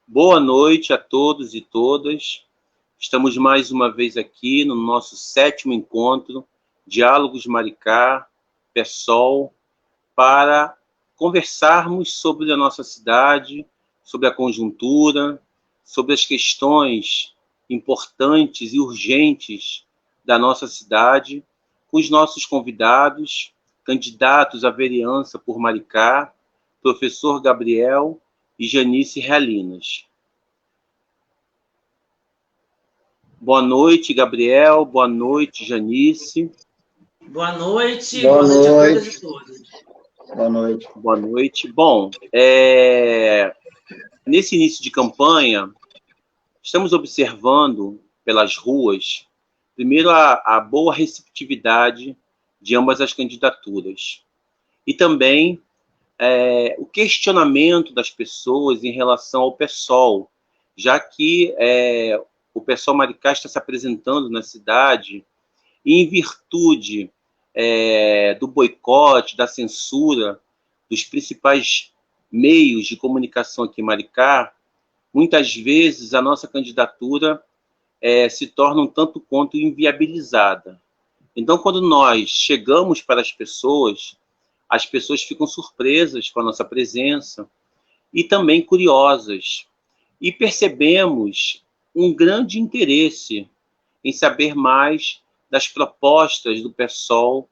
Boa noite a todos e todas. Estamos mais uma vez aqui no nosso 7º encontro, Diálogos Maricá, PSOL, para conversarmos sobre a nossa cidade, sobre a conjuntura, sobre as questões importantes e urgentes da nossa cidade, com os nossos convidados, candidatos à vereança por Maricá, professor Gabriel e Janice Realinas. Boa noite, Gabriel. Boa noite, Janice. Boa noite a todas e todos. Boa noite. Boa noite. Bom, nesse início de campanha, estamos observando pelas ruas, primeiro, a boa receptividade de ambas as candidaturas. E também o questionamento das pessoas em relação ao PSOL, já que o PSOL Maricá está se apresentando na cidade e, em virtude do boicote, da censura dos principais meios de comunicação aqui em Maricá, muitas vezes a nossa candidatura se torna um tanto quanto inviabilizada. Então, quando nós chegamos para as pessoas ficam surpresas com a nossa presença e também curiosas. E percebemos um grande interesse em saber mais das propostas do PSOL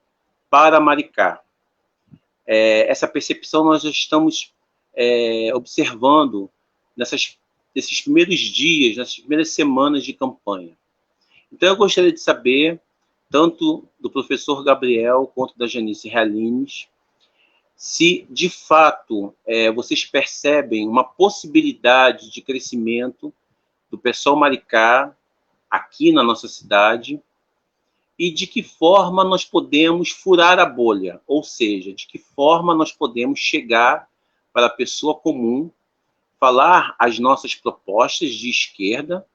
para Maricá. Essa percepção nós já estamos observando nesses primeiros dias, nessas primeiras semanas de campanha. Então, eu gostaria de saber, tanto do professor Gabriel quanto da Janice Realinas, se, de fato, vocês percebem uma possibilidade de crescimento do PSOL Maricá aqui na nossa cidade e de que forma nós podemos furar a bolha, ou seja, de que forma nós podemos chegar para a pessoa comum, falar as nossas propostas de esquerda,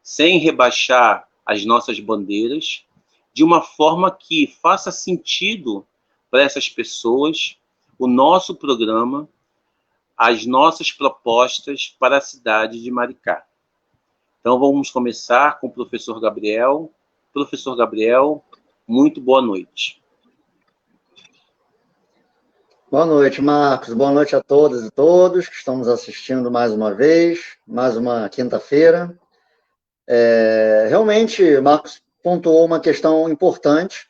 sem rebaixar as nossas bandeiras, de uma forma que faça sentido para essas pessoas o nosso programa, as nossas propostas para a cidade de Maricá. Então, vamos começar com o professor Gabriel. Professor Gabriel, muito boa noite. Boa noite, Marcos. Boa noite a todas e todos que estão nos assistindo mais uma vez, mais uma quinta-feira. Realmente, Marcos pontuou uma questão importante.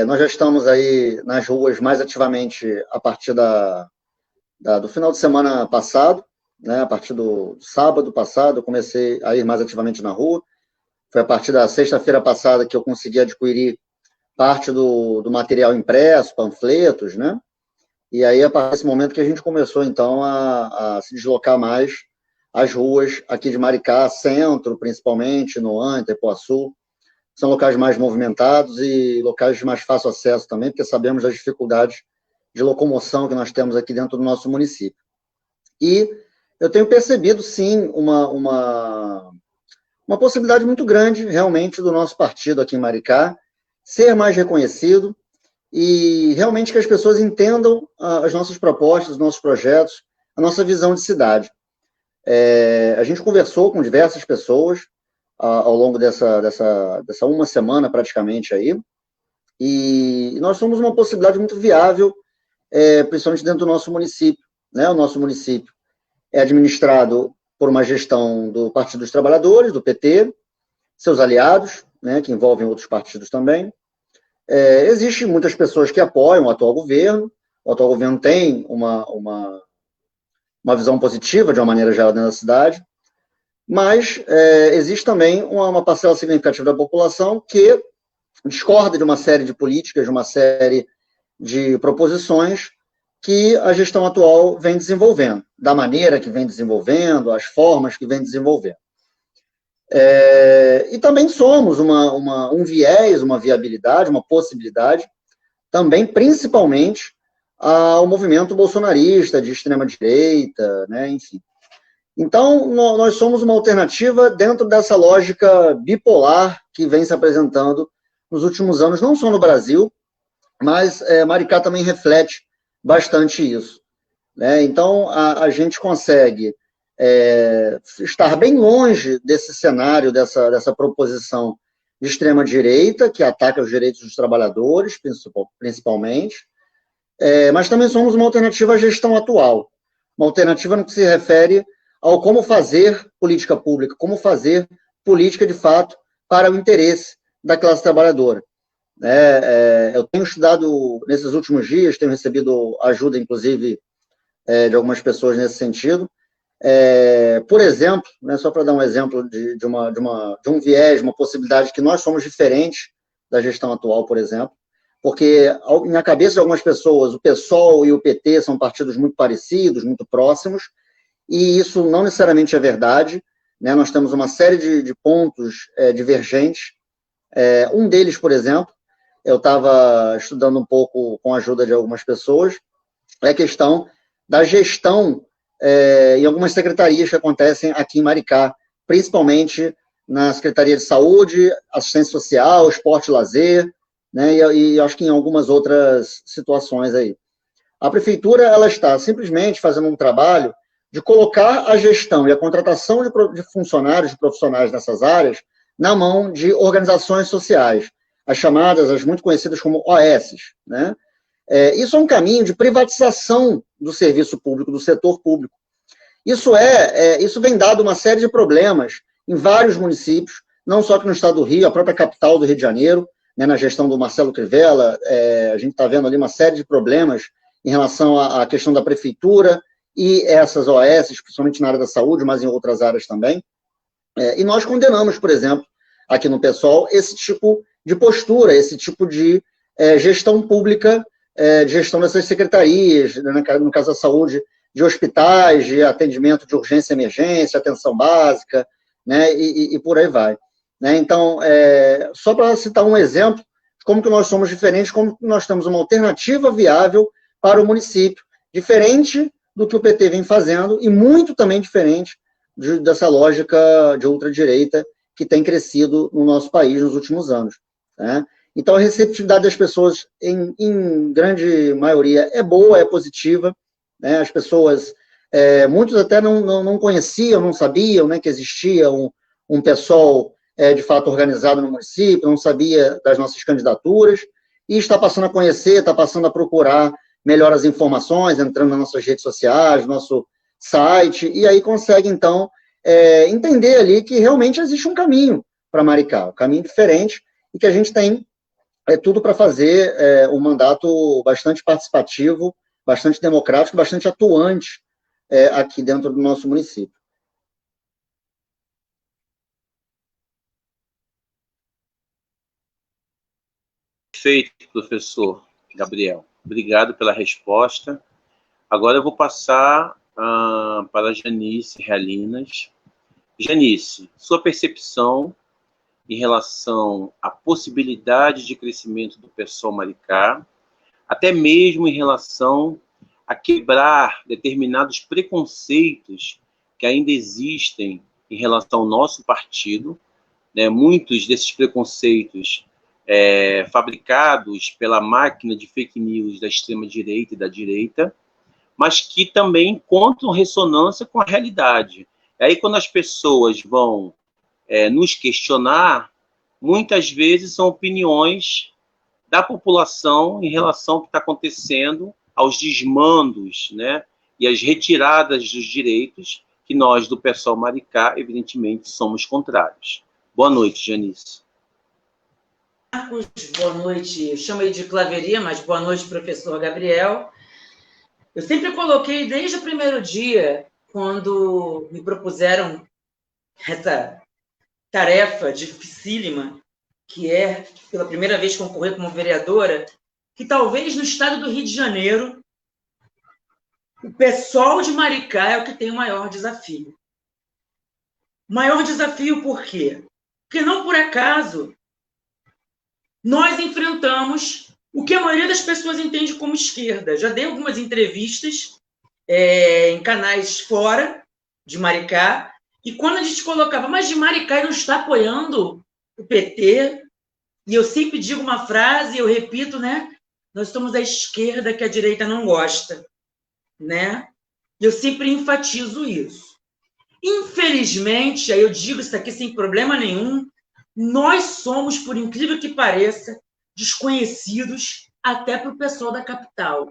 Nós já estamos aí nas ruas mais ativamente a partir do final de semana passado, né? A partir do sábado passado, eu comecei a ir mais ativamente na rua. Foi a partir da sexta-feira passada que eu consegui adquirir parte do material impresso, panfletos, né? E aí, a partir desse momento que a gente começou, então, a se deslocar mais às ruas aqui de Maricá, centro, principalmente, Noã, Itapuaçu. São locais mais movimentados e locais de mais fácil acesso também, porque sabemos das dificuldades de locomoção que nós temos aqui dentro do nosso município. E eu tenho percebido, sim, uma possibilidade muito grande, realmente, do nosso partido aqui em Maricá ser mais reconhecido e realmente que as pessoas entendam as nossas propostas, os nossos projetos, a nossa visão de cidade. A gente conversou com diversas pessoas ao longo dessa uma semana, praticamente, aí, e nós somos uma possibilidade muito viável, principalmente dentro do nosso município, né? O nosso município é administrado por uma gestão do Partido dos Trabalhadores, do PT, seus aliados, né, que envolvem outros partidos também. Existem muitas pessoas que apoiam o atual governo tem uma visão positiva, de uma maneira geral, dentro da cidade, mas existe também uma parcela significativa da população que discorda de uma série de políticas, de uma série de proposições que a gestão atual vem desenvolvendo, da maneira que vem desenvolvendo, as formas que vem desenvolvendo. E também somos um viés, uma viabilidade, uma possibilidade, também, principalmente, ao movimento bolsonarista, de extrema-direita, né, enfim. Então, nós somos uma alternativa dentro dessa lógica bipolar que vem se apresentando nos últimos anos, não só no Brasil, mas Maricá também reflete bastante isso, né? Então, a gente consegue estar bem longe desse cenário, dessa proposição de extrema-direita, que ataca os direitos dos trabalhadores, principalmente, mas também somos uma alternativa à gestão atual, uma alternativa no que se refere ao como fazer política pública, como fazer política, de fato, para o interesse da classe trabalhadora. Eu tenho estudado, nesses últimos dias, tenho recebido ajuda, inclusive, de algumas pessoas nesse sentido. Por exemplo, né, só para dar um exemplo de um viés, uma possibilidade que nós somos diferentes da gestão atual, por exemplo, porque na cabeça de algumas pessoas o PSOL e o PT são partidos muito parecidos, muito próximos, e isso não necessariamente é verdade, né? Nós temos uma série de pontos divergentes. Um deles, por exemplo, eu estava estudando um pouco com a ajuda de algumas pessoas, é a questão da gestão em algumas secretarias que acontecem aqui em Maricá, principalmente na Secretaria de Saúde, Assistência Social, Esporte e Lazer, né, e acho que em algumas outras situações aí. A prefeitura, ela está simplesmente fazendo um trabalho de colocar a gestão e a contratação de funcionários, de profissionais nessas áreas, na mão de organizações sociais, as muito conhecidas como OS, né? Isso é um caminho de privatização do serviço público, do setor público. Isso vem dado uma série de problemas em vários municípios, não só aqui no estado do Rio, a própria capital do Rio de Janeiro, né, na gestão do Marcelo Crivella, a gente está vendo ali uma série de problemas em relação à questão da prefeitura e essas OS, principalmente na área da saúde, mas em outras áreas também. E nós condenamos, por exemplo, aqui no PSOL, esse tipo de postura, esse tipo de gestão pública, de gestão dessas secretarias, no caso da saúde, de hospitais, de atendimento de urgência e emergência, atenção básica, né, e por aí vai. Né? Então, só para citar um exemplo de como que nós somos diferentes, como que nós temos uma alternativa viável para o município, diferente do que o PT vem fazendo e muito também diferente dessa lógica de ultradireita que tem crescido no nosso país nos últimos anos. Né? Então, a receptividade das pessoas, em grande maioria, é boa, é positiva. Né? As pessoas, muitos até não conheciam, não sabiam, né, que existia um PSOL de fato organizado no município, não sabia das nossas candidaturas, e está passando a conhecer, está passando a procurar melhor as informações, entrando nas nossas redes sociais, no nosso site, e aí consegue, então, entender ali que realmente existe um caminho para Maricá, um caminho diferente, e que a gente tem tudo para fazer um mandato bastante participativo, bastante democrático, bastante atuante aqui dentro do nosso município. Perfeito, professor Gabriel. Obrigado pela resposta. Agora eu vou passar para a Janice Realinas. Janice, sua percepção em relação à possibilidade de crescimento do PSOL Maricá, até mesmo em relação a quebrar determinados preconceitos que ainda existem em relação ao nosso partido, né? Muitos desses preconceitos fabricados pela máquina de fake news da extrema-direita e da direita, mas que também encontram ressonância com a realidade. E aí, quando as pessoas vão nos questionar, muitas vezes são opiniões da população em relação ao que está acontecendo, aos desmandos, né, e às retiradas dos direitos, que nós, do PSOL Maricá, evidentemente, somos contrários. Boa noite, Janice. Marcos, boa noite. Eu chamo ele de Claveria, mas boa noite, professor Gabriel. Eu sempre coloquei, desde o primeiro dia, quando me propuseram essa tarefa dificílima, que é, pela primeira vez, concorrer como vereadora, que talvez no estado do Rio de Janeiro, o PSOL de Maricá é o que tem o maior desafio. Maior desafio por quê? Porque não por acaso nós enfrentamos o que a maioria das pessoas entende como esquerda. Já dei algumas entrevistas em canais fora de Maricá, e quando a gente colocava, mas de Maricá não está apoiando o PT, e eu sempre digo uma frase, eu repito, né? Nós somos a esquerda que a direita não gosta, né? E eu sempre enfatizo isso. Infelizmente, aí eu digo isso aqui sem problema nenhum, nós somos, por incrível que pareça, desconhecidos até para o pessoal da capital.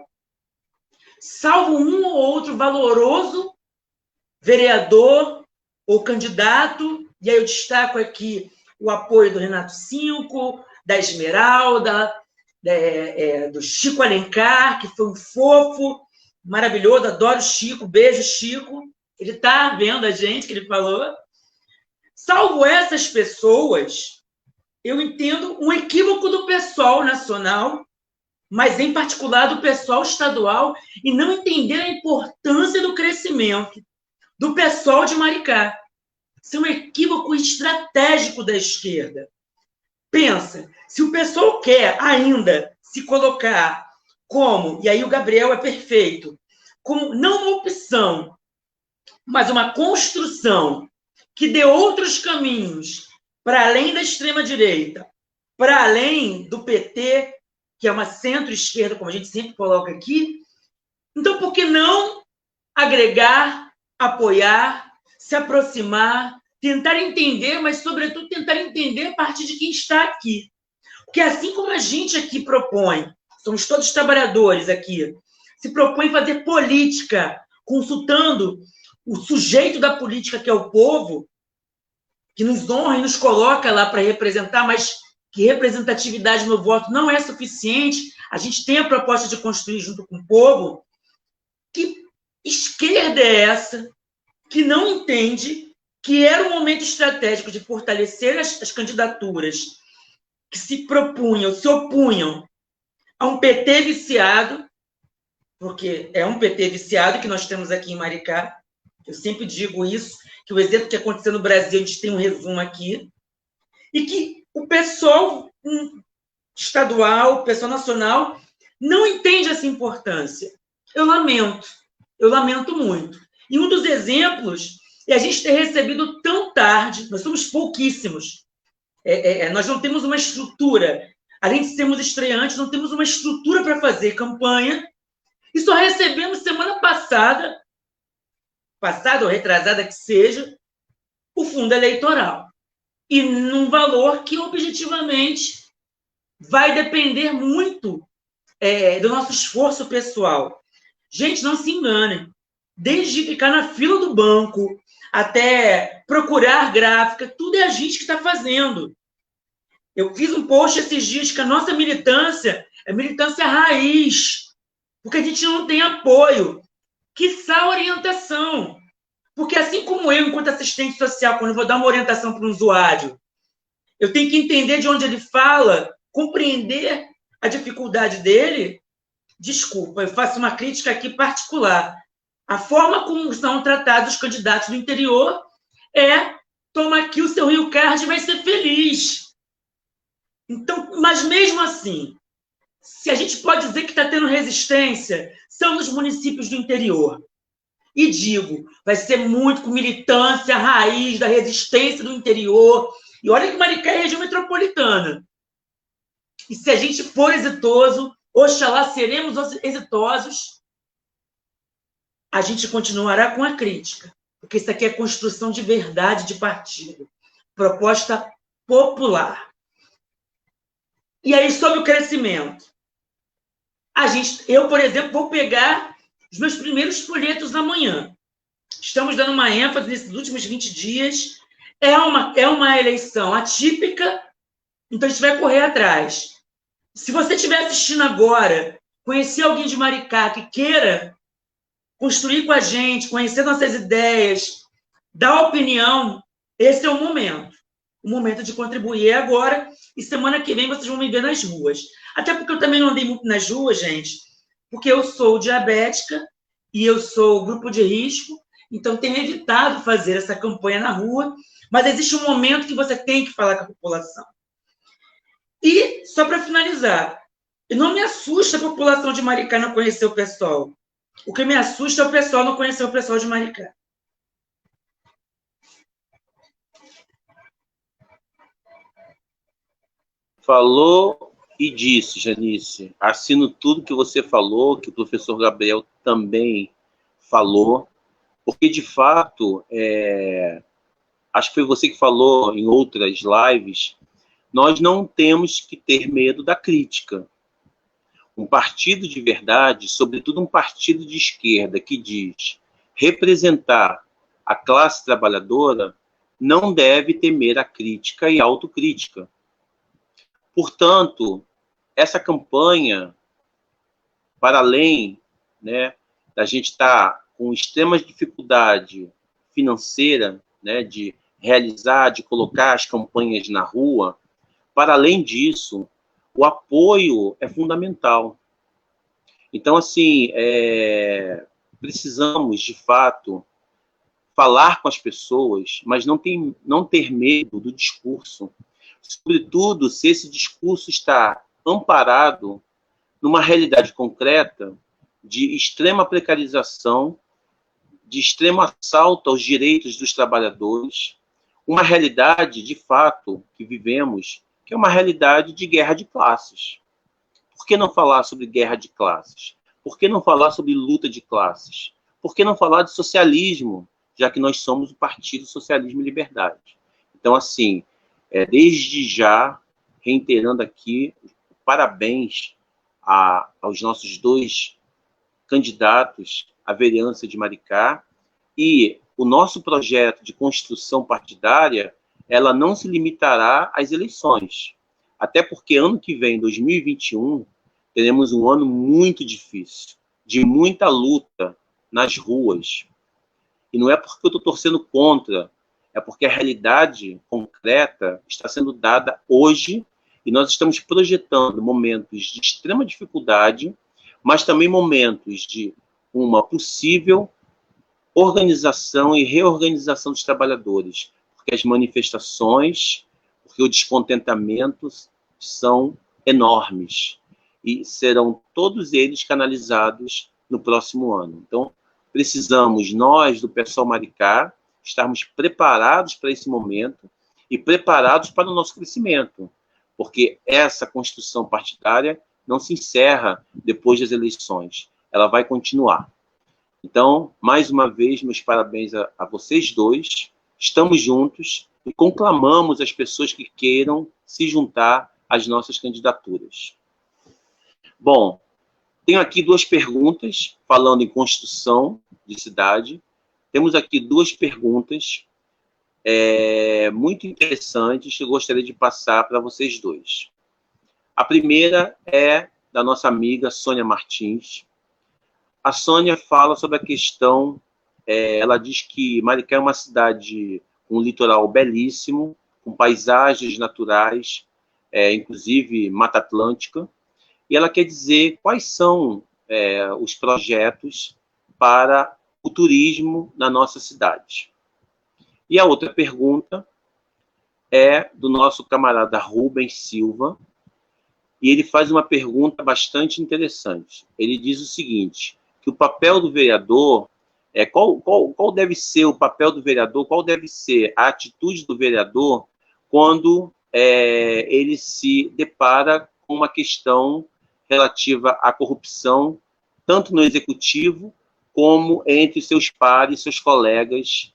Salvo um ou outro valoroso vereador ou candidato, e aí eu destaco aqui o apoio do Renato Cinco, da Esmeralda, do Chico Alencar, que foi um fofo, maravilhoso, adoro o Chico, beijo, Chico. Ele está vendo a gente, que ele falou. Salvo essas pessoas, eu entendo um equívoco do pessoal nacional, mas em particular do pessoal estadual, e não entender a importância do crescimento do pessoal de Maricá. Isso é um equívoco estratégico da esquerda. Pensa, se o pessoal quer ainda se colocar como, e aí o Gabriel é perfeito, como não uma opção, mas uma construção que dê outros caminhos para além da extrema-direita, para além do PT, que é uma centro-esquerda, como a gente sempre coloca aqui, então por que não agregar, apoiar, se aproximar, tentar entender, mas, sobretudo, tentar entender a partir de quem está aqui? Porque assim como a gente aqui propõe, somos todos trabalhadores aqui, se propõe fazer política, consultando o sujeito da política, que é o povo, que nos honra e nos coloca lá para representar, mas que representatividade no voto não é suficiente, a gente tem a proposta de construir junto com o povo. Que esquerda é essa que não entende que era um momento estratégico de fortalecer as candidaturas que se propunham, se opunham a um PT viciado, porque é um PT viciado que nós temos aqui em Maricá. Eu sempre digo isso, que o exemplo que aconteceu no Brasil, a gente tem um resumo aqui, e que o pessoal estadual, o pessoal nacional, não entende essa importância. Eu lamento muito. E um dos exemplos é a gente ter recebido tão tarde, nós somos pouquíssimos, nós não temos uma estrutura, além de sermos estreantes, não temos uma estrutura para fazer campanha, e só recebemos semana passada ou retrasada que seja, o fundo eleitoral. E num valor que, objetivamente, vai depender muito do nosso esforço pessoal. Gente, não se enganem. Desde ficar na fila do banco até procurar gráfica, tudo é a gente que está fazendo. Eu fiz um post esses dias que a nossa militância é militância raiz, porque a gente não tem apoio, quiçá orientação. Porque assim como eu, enquanto assistente social, quando eu vou dar uma orientação para um usuário, eu tenho que entender de onde ele fala, compreender a dificuldade dele. Desculpa, eu faço uma crítica aqui particular. A forma como são tratados os candidatos do interior é: toma aqui o seu Rio Card e vai ser feliz. Então, mas mesmo assim, se a gente pode dizer que está tendo resistência, são nos municípios do interior. E digo, vai ser muito com militância raiz da resistência do interior. E olha que Maricá é região metropolitana. E se a gente for exitoso, oxalá seremos exitosos, a gente continuará com a crítica, porque isso aqui é construção de verdade de partido, proposta popular. E aí, sobre o crescimento, eu, por exemplo, vou pegar os meus primeiros folhetos amanhã. Estamos dando uma ênfase nesses últimos 20 dias. É uma eleição atípica, então a gente vai correr atrás. Se você estiver assistindo agora, conhecer alguém de Maricá que queira construir com a gente, conhecer nossas ideias, dar opinião, esse é o momento. O momento de contribuir é agora, e semana que vem vocês vão me ver nas ruas. Até porque eu também não andei muito nas ruas, gente, porque eu sou diabética e eu sou grupo de risco, então tenho evitado fazer essa campanha na rua, mas existe um momento que você tem que falar com a população. E, só para finalizar, não me assusta a população de Maricá não conhecer o pessoal. O que me assusta é o pessoal não conhecer o pessoal de Maricá. Falou e disse, Janice. Assino tudo que você falou, que o professor Gabriel também falou. Porque, de fato, acho que foi você que falou em outras lives, nós não temos que ter medo da crítica. Um partido de verdade, sobretudo um partido de esquerda que diz representar a classe trabalhadora, não deve temer a crítica e a autocrítica. Portanto, essa campanha, para além, né, da gente estar com extrema dificuldade financeira, né, de realizar, de colocar as campanhas na rua, para além disso, o apoio é fundamental. Então, assim, precisamos, de fato, falar com as pessoas, mas não ter medo do discurso. Sobretudo, se esse discurso está amparado numa realidade concreta de extrema precarização, de extremo assalto aos direitos dos trabalhadores, uma realidade, de fato, que vivemos, que é uma realidade de guerra de classes. Por que não falar sobre guerra de classes? Por que não falar sobre luta de classes? Por que não falar de socialismo, já que nós somos o Partido Socialismo e Liberdade? Então, assim, desde já, reiterando aqui, parabéns aos nossos dois candidatos à vereança de Maricá, e o nosso projeto de construção partidária, ela não se limitará às eleições. Até porque ano que vem, 2021, teremos um ano muito difícil, de muita luta nas ruas. E não é porque eu estou torcendo contra, é porque a realidade concreta está sendo dada hoje e nós estamos projetando momentos de extrema dificuldade, mas também momentos de uma possível organização e reorganização dos trabalhadores, porque as manifestações, porque o descontentamento são enormes e serão todos eles canalizados no próximo ano. Então, precisamos, nós, do PSOL Maricá, estarmos preparados para esse momento e preparados para o nosso crescimento, porque essa construção partidária não se encerra depois das eleições, ela vai continuar. Então, mais uma vez, meus parabéns a vocês dois, estamos juntos e conclamamos as pessoas que queiram se juntar às nossas candidaturas. Bom, tenho aqui duas perguntas, falando em construção de cidade. Temos aqui duas perguntas muito interessantes que eu gostaria de passar para vocês dois. A primeira é da nossa amiga Sônia Martins. A Sônia fala sobre a questão, ela diz que Maricá é uma cidade com um litoral belíssimo, com paisagens naturais, inclusive Mata Atlântica, e ela quer dizer quais são os projetos para o turismo na nossa cidade. E a outra pergunta é do nosso camarada Rubens Silva, e ele faz uma pergunta bastante interessante. Ele diz o seguinte, que o papel do vereador, qual deve ser o papel do vereador, qual deve ser a atitude do vereador quando ele se depara com uma questão relativa à corrupção, tanto no executivo como entre seus pares, seus colegas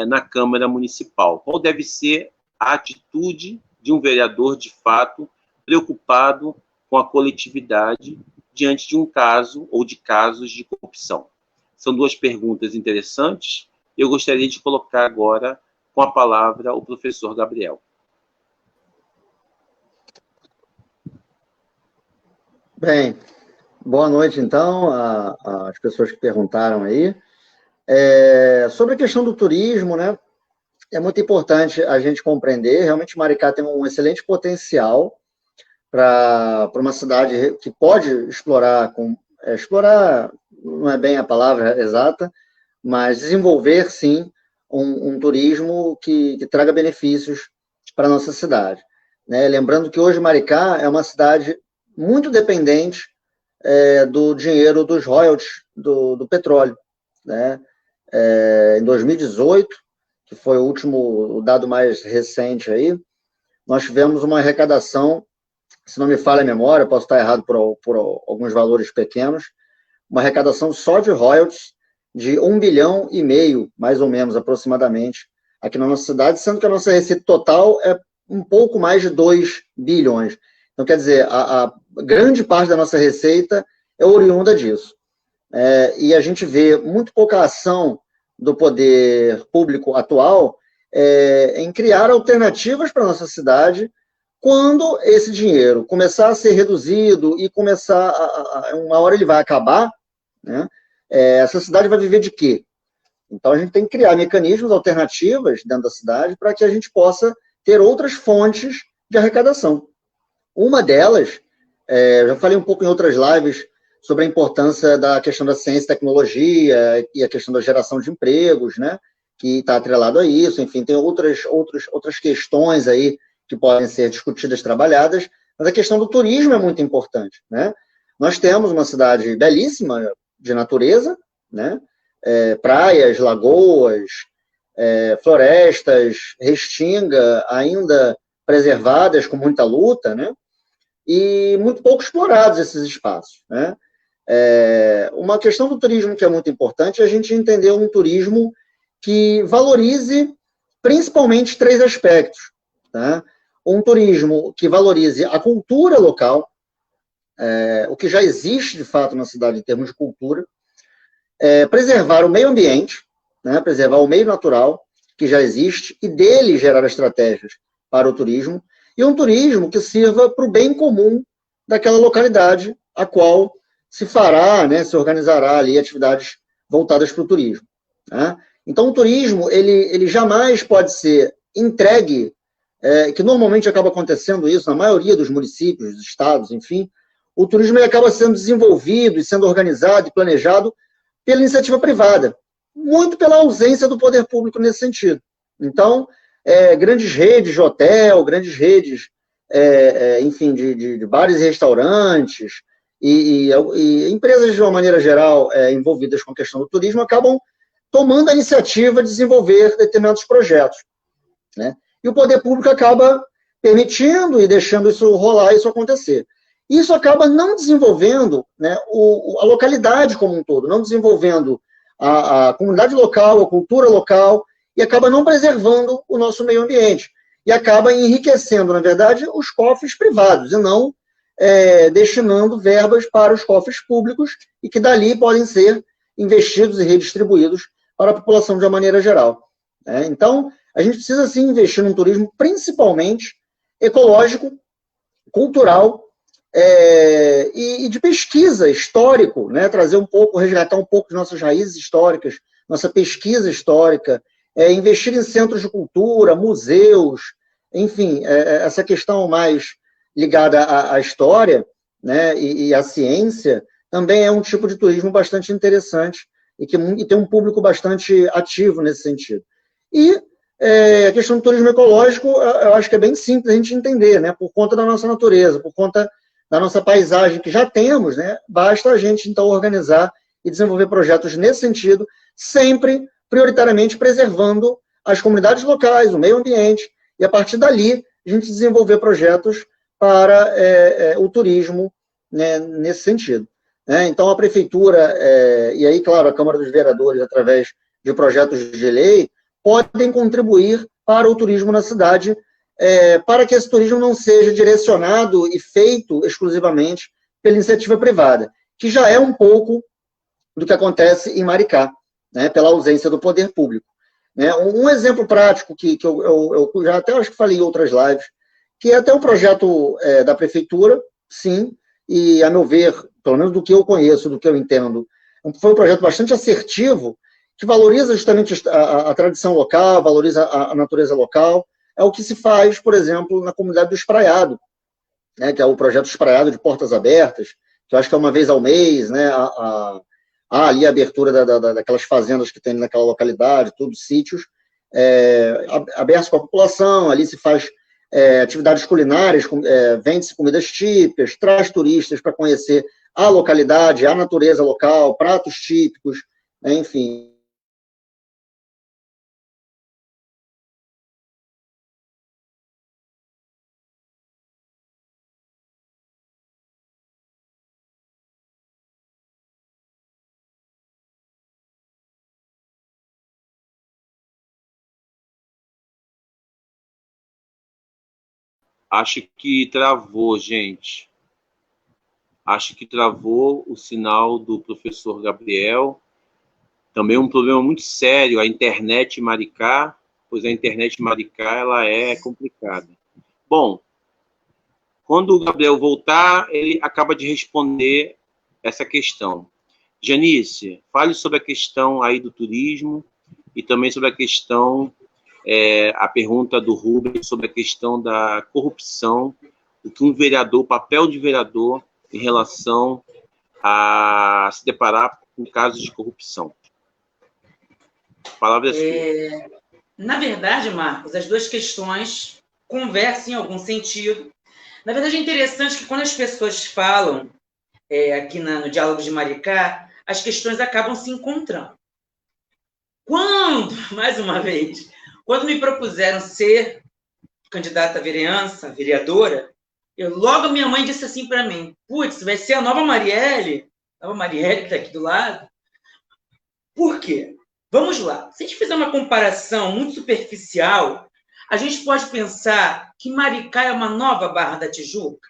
na Câmara Municipal. Qual deve ser a atitude de um vereador, de fato, preocupado com a coletividade diante de um caso ou de casos de corrupção? São duas perguntas interessantes. Eu gostaria de colocar agora com a palavra o professor Gabriel. Bem, boa noite, então, às pessoas que perguntaram aí. Sobre a questão do turismo, né, é muito importante a gente compreender, realmente Maricá tem um excelente potencial para uma cidade que pode explorar, explorar não é bem a palavra exata, mas desenvolver, sim, um turismo que traga benefícios para a nossa cidade. Né? Lembrando que hoje Maricá é uma cidade muito dependente do dinheiro dos royalties do petróleo. Né? Em 2018, que foi o dado mais recente aí, nós tivemos uma arrecadação, se não me falha a memória, posso estar errado por alguns valores pequenos, uma arrecadação só de royalties de 1,5 bilhão, mais ou menos, aproximadamente, aqui na nossa cidade, sendo que a nossa receita total é um pouco mais de 2 bilhões. Então, quer dizer, a grande parte da nossa receita é oriunda disso. E a gente vê muito pouca ação do poder público atual em criar alternativas para a nossa cidade quando esse dinheiro começar a ser reduzido e começar, uma hora ele vai acabar, né? Essa cidade vai viver de quê? Então, a gente tem que criar mecanismos alternativos dentro da cidade para que a gente possa ter outras fontes de arrecadação. Uma delas, eu já falei um pouco em outras lives sobre a importância da questão da ciência e tecnologia e a questão da geração de empregos, né, que está atrelado a isso. Enfim, tem outras questões aí que podem ser discutidas, trabalhadas, mas a questão do turismo é muito importante, né? Nós temos uma cidade belíssima de natureza, né? Praias, lagoas, florestas, restinga ainda preservadas com muita luta, né? E muito pouco explorados esses espaços, né? Uma questão do turismo que é muito importante é a gente entender um turismo que valorize principalmente 3 aspectos, tá? Um turismo que valorize a cultura local, o que já existe de fato na cidade em termos de cultura, preservar o meio ambiente, né? Preservar o meio natural que já existe e dele gerar estratégias para o turismo, e um turismo que sirva para o bem comum daquela localidade a qual se fará, né, se organizará ali atividades voltadas para o turismo, né? Então, o turismo, ele jamais pode ser entregue, que normalmente acaba acontecendo isso na maioria dos municípios, dos estados, enfim, o turismo ele acaba sendo desenvolvido e sendo organizado e planejado pela iniciativa privada, muito pela ausência do poder público nesse sentido. Então, grandes redes de hotel, grandes redes, enfim, de bares e restaurantes, e empresas, de uma maneira geral, envolvidas com a questão do turismo, acabam tomando a iniciativa de desenvolver determinados projetos, né? E o poder público acaba permitindo e deixando isso rolar, isso acontecer. Isso acaba não desenvolvendo, né, a localidade como um todo, não desenvolvendo a comunidade local, a cultura local, e acaba não preservando o nosso meio ambiente. E acaba enriquecendo, na verdade, os cofres privados, e não destinando verbas para os cofres públicos, e que dali podem ser investidos e redistribuídos para a população de uma maneira geral. Então, a gente precisa, sim, investir num turismo principalmente ecológico, cultural, e de pesquisa histórico, né? Trazer um pouco, resgatar um pouco de nossas raízes históricas, nossa pesquisa histórica, investir em centros de cultura, museus, enfim, essa questão mais ligada à história, né, e à ciência, também é um tipo de turismo bastante interessante e tem um público bastante ativo nesse sentido. E a questão do turismo ecológico, eu acho que é bem simples a gente entender, né, por conta da nossa natureza, por conta da nossa paisagem que já temos, né, basta a gente, então, organizar e desenvolver projetos nesse sentido, sempre, prioritariamente, preservando as comunidades locais, o meio ambiente, e, a partir dali, a gente desenvolver projetos para o turismo, né, nesse sentido. Então, a Prefeitura, e aí, claro, a Câmara dos Vereadores, através de projetos de lei, podem contribuir para o turismo na cidade, para que esse turismo não seja direcionado e feito exclusivamente pela iniciativa privada, que já é um pouco do que acontece em Maricá, né, pela ausência do poder público. Um exemplo prático que eu já até acho que falei em outras lives, que é até um projeto da Prefeitura, sim, e, a meu ver, pelo menos do que eu conheço, do que eu entendo, foi um projeto bastante assertivo, que valoriza justamente a tradição local, valoriza a natureza local. É o que se faz, por exemplo, na comunidade do Espraiado, né, que é o projeto Espraiado de Portas Abertas, que eu acho que é uma vez ao mês, né, há ali a abertura daquelas fazendas que tem naquela localidade, tudo, sítios, abertos para a população, ali se faz atividades culinárias, vende-se comidas típicas, traz turistas para conhecer a localidade, a natureza local, pratos típicos, né, enfim. Acho que travou, gente. Acho que travou o sinal do professor Gabriel. Também um problema muito sério, a internet em Maricá, pois a internet em Maricá ela é complicada. Bom, quando o Gabriel voltar, ele acaba de responder essa questão. Janice, fale sobre a questão aí do turismo e também sobre a questão, a pergunta do Rubens sobre a questão da corrupção, o que um vereador, o papel de vereador em relação a se deparar com casos de corrupção. A palavra é sua. Na verdade, Marcos, as duas questões conversam em algum sentido. Na verdade, é interessante que quando as pessoas falam aqui no Diálogo de Maricá, as questões acabam se encontrando. Mais uma vez, quando me propuseram ser candidata à vereadora, logo minha mãe disse assim para mim, putz, vai ser a nova Marielle que está aqui do lado. Por quê? Vamos lá. Se a gente fizer uma comparação muito superficial, a gente pode pensar que Maricá é uma nova Barra da Tijuca.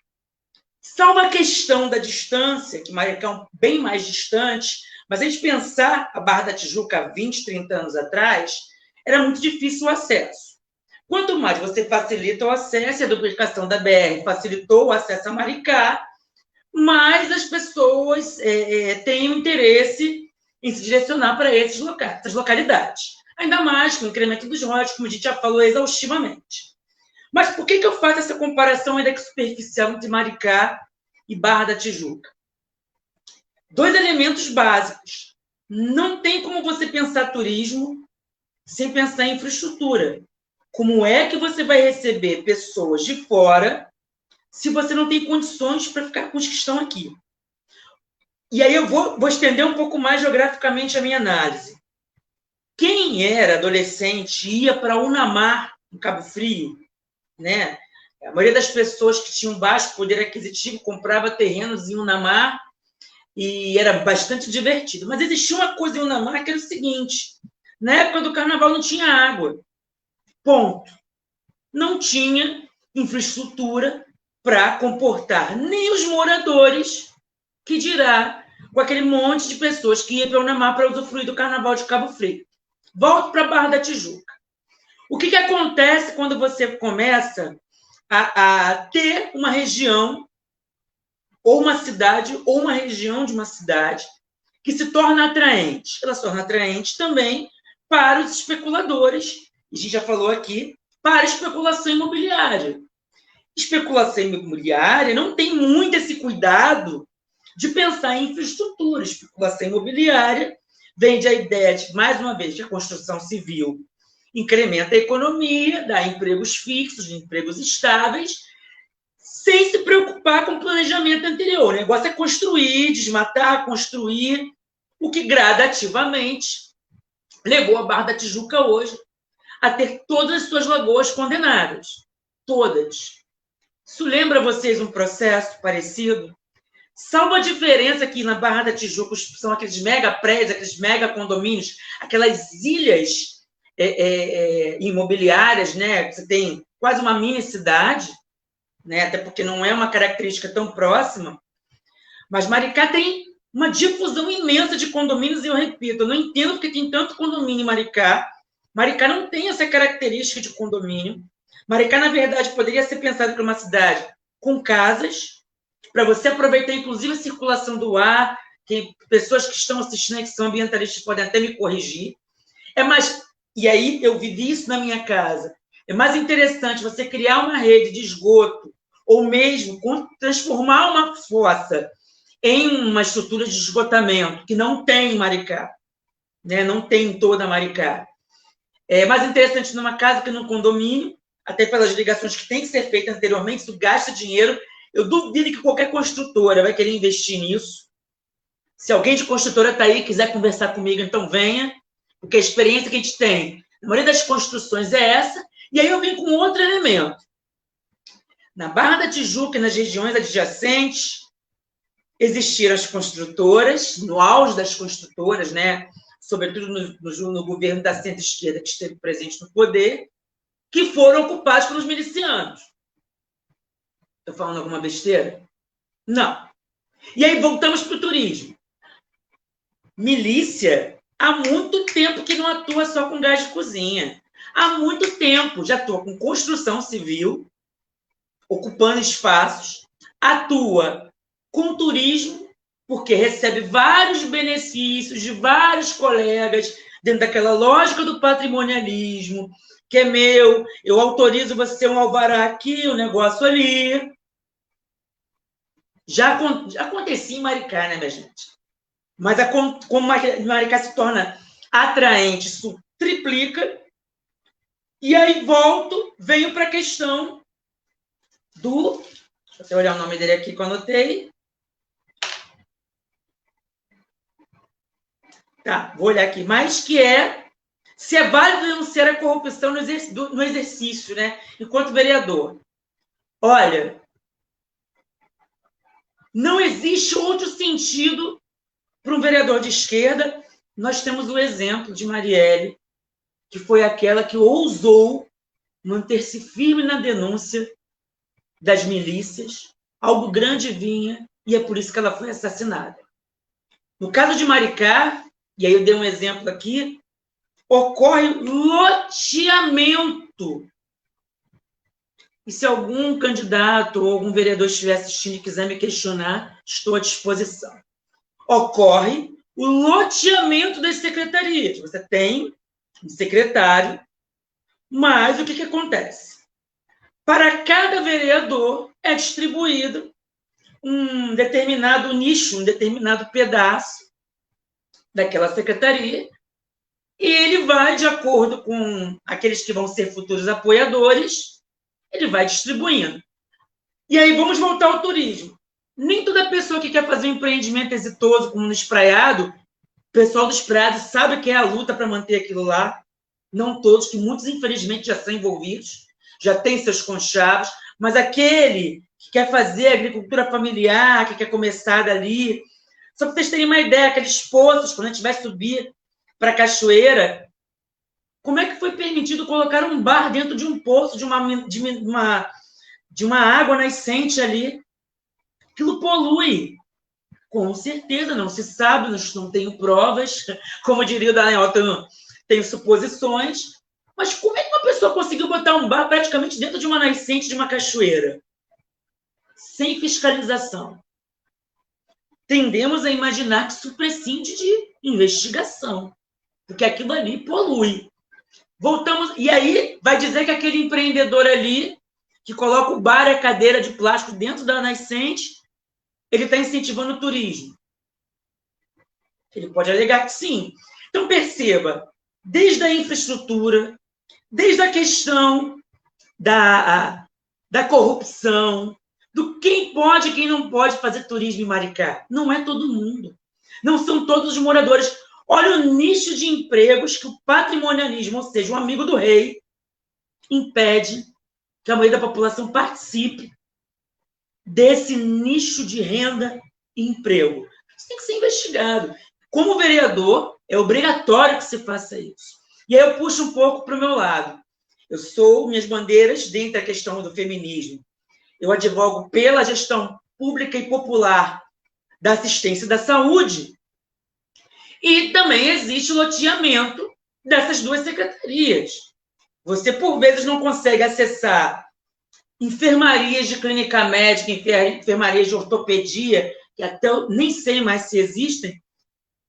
Salvo a questão da distância, que Maricá é bem mais distante, mas a gente pensar a Barra da Tijuca há 20, 30 anos atrás, era muito difícil o acesso. Quanto mais você facilita o acesso, a duplicação da BR facilitou o acesso a Maricá, mais as pessoas têm um interesse em se direcionar para essas localidades. Ainda mais com o incremento dos royalties, como a gente já falou exaustivamente. Mas por que eu faço essa comparação ainda que superficial entre Maricá e Barra da Tijuca? 2 elementos básicos. Não tem como você pensar turismo sem pensar em infraestrutura. Como é que você vai receber pessoas de fora se você não tem condições para ficar com os que estão aqui? E aí eu vou estender um pouco mais geograficamente a minha análise. Quem era adolescente ia para Unamar, em Cabo Frio, né? A maioria das pessoas que tinham baixo poder aquisitivo comprava terrenos em Unamar e era bastante divertido. Mas existia uma coisa em Unamar que era o seguinte, na época do carnaval não tinha água. Ponto. Não tinha infraestrutura para comportar nem os moradores, que dirá com aquele monte de pessoas que iam para Unamar para usufruir do carnaval de Cabo Frio. Volto para a Barra da Tijuca. O que acontece quando você começa a ter uma região, ou uma cidade, ou uma região de uma cidade, que se torna atraente? Ela se torna atraente também para os especuladores, a gente já falou aqui, para a especulação imobiliária. Especulação imobiliária não tem muito esse cuidado de pensar em infraestrutura. Especulação imobiliária vende a ideia de, mais uma vez, que a construção civil incrementa a economia, dá empregos fixos, empregos estáveis, sem se preocupar com o planejamento anterior. O negócio é construir, desmatar, construir, o que gradativamente levou a Barra da Tijuca hoje a ter todas as suas lagoas condenadas. Todas. Isso lembra vocês um processo parecido? Salvo a diferença que na Barra da Tijuca são aqueles mega prédios, aqueles mega condomínios, aquelas ilhas imobiliárias, né? Você tem quase uma mini cidade, né? Até porque não é uma característica tão próxima. Mas Maricá tem uma difusão imensa de condomínios, e eu repito, eu não entendo porque tem tanto condomínio em Maricá. Maricá não tem essa característica de condomínio. Maricá, na verdade, poderia ser pensado para uma cidade com casas, para você aproveitar, inclusive, a circulação do ar, que pessoas que estão assistindo, que são ambientalistas, podem até me corrigir. E aí eu vivi isso na minha casa. É mais interessante você criar uma rede de esgoto, ou mesmo transformar uma fossa em uma estrutura de esgotamento, que não tem em Maricá, né? Não tem em toda Maricá. É mais interessante numa casa que num condomínio, até pelas ligações que têm que ser feitas anteriormente, isso gasta dinheiro. Eu duvido que qualquer construtora vai querer investir nisso. Se alguém de construtora está aí e quiser conversar comigo, então venha, porque a experiência que a gente tem, a maioria das construções é essa. E aí eu vim com outro elemento. Na Barra da Tijuca e nas regiões adjacentes, existiram as construtoras, no auge das construtoras, né? Sobretudo no governo da centro-esquerda, que esteve presente no poder, que foram ocupados pelos milicianos. Estou falando alguma besteira? Não. E aí voltamos para o turismo. Milícia, há muito tempo que não atua só com gás de cozinha. Há muito tempo já atua com construção civil, ocupando espaços, atua com turismo, porque recebe vários benefícios de vários colegas, dentro daquela lógica do patrimonialismo, que é meu, eu autorizo você um alvará aqui, um negócio ali. Já acontecia em Maricá, né, minha gente? Mas como Maricá se torna atraente, isso triplica. E aí venho para a questão do... Deixa eu olhar o nome dele aqui que eu anotei. Tá, vou olhar aqui. Mas que é se é válido denunciar a corrupção no exercício, né? Enquanto vereador. Olha, não existe outro sentido para um vereador de esquerda. Nós temos o exemplo de Marielle, que foi aquela que ousou manter-se firme na denúncia das milícias. Algo grande vinha, e é por isso que ela foi assassinada. No caso de Maricá, e aí eu dei um exemplo aqui, ocorre loteamento. E se algum candidato ou algum vereador estiver assistindo e quiser me questionar, estou à disposição. Ocorre o loteamento das secretarias. Você tem um secretário, mas o que acontece? Para cada vereador é distribuído um determinado nicho, um determinado pedaço daquela secretaria, e ele vai, de acordo com aqueles que vão ser futuros apoiadores, ele vai distribuindo. E aí vamos voltar ao turismo. Nem toda pessoa que quer fazer um empreendimento exitoso, como no Espraiado, o pessoal do Espraiado sabe que é a luta para manter aquilo lá. Não todos, que muitos, infelizmente, já são envolvidos, já têm seus conchavos, mas aquele que quer fazer agricultura familiar, que quer começar dali... Só para vocês terem uma ideia, aqueles poços, quando a gente vai subir para a cachoeira, como é que foi permitido colocar um bar dentro de um poço, de uma água nascente ali? Aquilo polui. Com certeza, não se sabe, não tenho provas, como diria o Daniel, tenho suposições, mas como é que uma pessoa conseguiu botar um bar praticamente dentro de uma nascente de uma cachoeira? Sem fiscalização. Tendemos a imaginar que isso prescinde de investigação, porque aquilo ali polui. Voltamos, e aí vai dizer que aquele empreendedor ali, que coloca o bar e a cadeira de plástico dentro da nascente, ele está incentivando o turismo. Ele pode alegar que sim. Então, perceba, desde a infraestrutura, desde a questão da corrupção, do quem pode e quem não pode fazer turismo em Maricá. Não é todo mundo. Não são todos os moradores. Olha o nicho de empregos que o patrimonialismo, ou seja, o amigo do rei, impede que a maioria da população participe desse nicho de renda e emprego. Isso tem que ser investigado. Como vereador, é obrigatório que se faça isso. E aí eu puxo um pouco para o meu lado. Eu sou minhas bandeiras dentro da questão do feminismo. Eu advogo pela gestão pública e popular da assistência da saúde. E também existe o loteamento dessas duas secretarias. Você, por vezes, não consegue acessar enfermarias de clínica médica, enfermarias de ortopedia, que até eu nem sei mais se existem,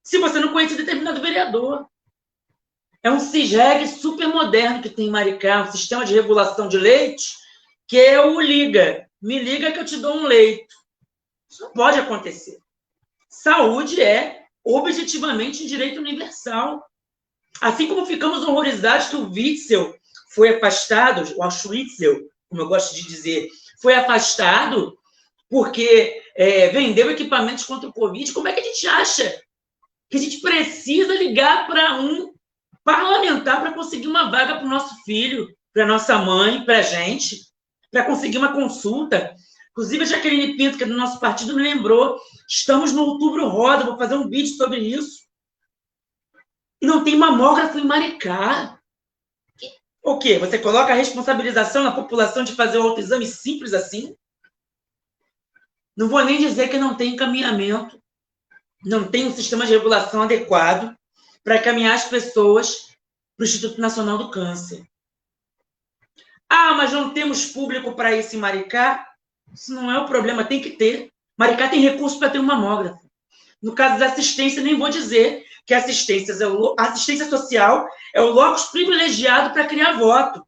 se você não conhece determinado vereador. É um CISREG super moderno que tem em Maricá, um sistema de regulação de leite, que é o Liga. Me liga que eu te dou um leito. Isso não pode acontecer. Saúde é, objetivamente, um direito universal. Assim como ficamos horrorizados que o Witzel foi afastado, o Auschwitzel, como eu gosto de dizer, foi afastado porque vendeu equipamentos contra o Covid. Como é que a gente acha que a gente precisa ligar para um parlamentar para conseguir uma vaga para o nosso filho, para nossa mãe, para a gente, para conseguir uma consulta? Inclusive, a Jaqueline Pinto, que é do nosso partido, me lembrou, estamos no Outubro Rosa, vou fazer um vídeo sobre isso. E não tem mamógrafo em Maricá. O quê? Você coloca a responsabilização na população de fazer um autoexame simples assim? Não vou nem dizer que não tem encaminhamento, não tem um sistema de regulação adequado para encaminhar as pessoas para o Instituto Nacional do Câncer. Ah, mas não temos público para isso em Maricá? Isso não é o problema, tem que ter. Maricá tem recurso para ter um mamógrafo. No caso da assistência, nem vou dizer que a assistência social é o locus privilegiado para criar voto.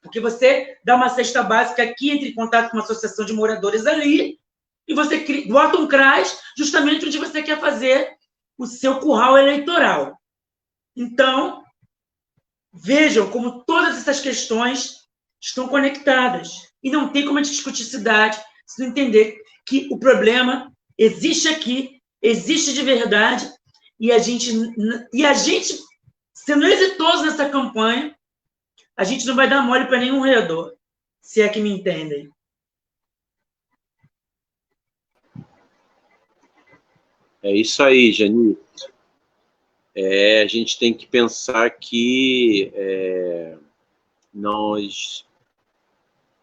Porque você dá uma cesta básica aqui, entra em contato com uma associação de moradores ali, e você bota um CRAS justamente onde você quer fazer o seu curral eleitoral. Então, vejam como todas essas questões estão conectadas. E não tem como a gente discutir cidade se não entender que o problema existe aqui, existe de verdade, e a gente, sendo exitoso nessa campanha, a gente não vai dar mole para nenhum vereador, se é que me entendem. É isso aí, Janito. A gente tem que pensar que nós,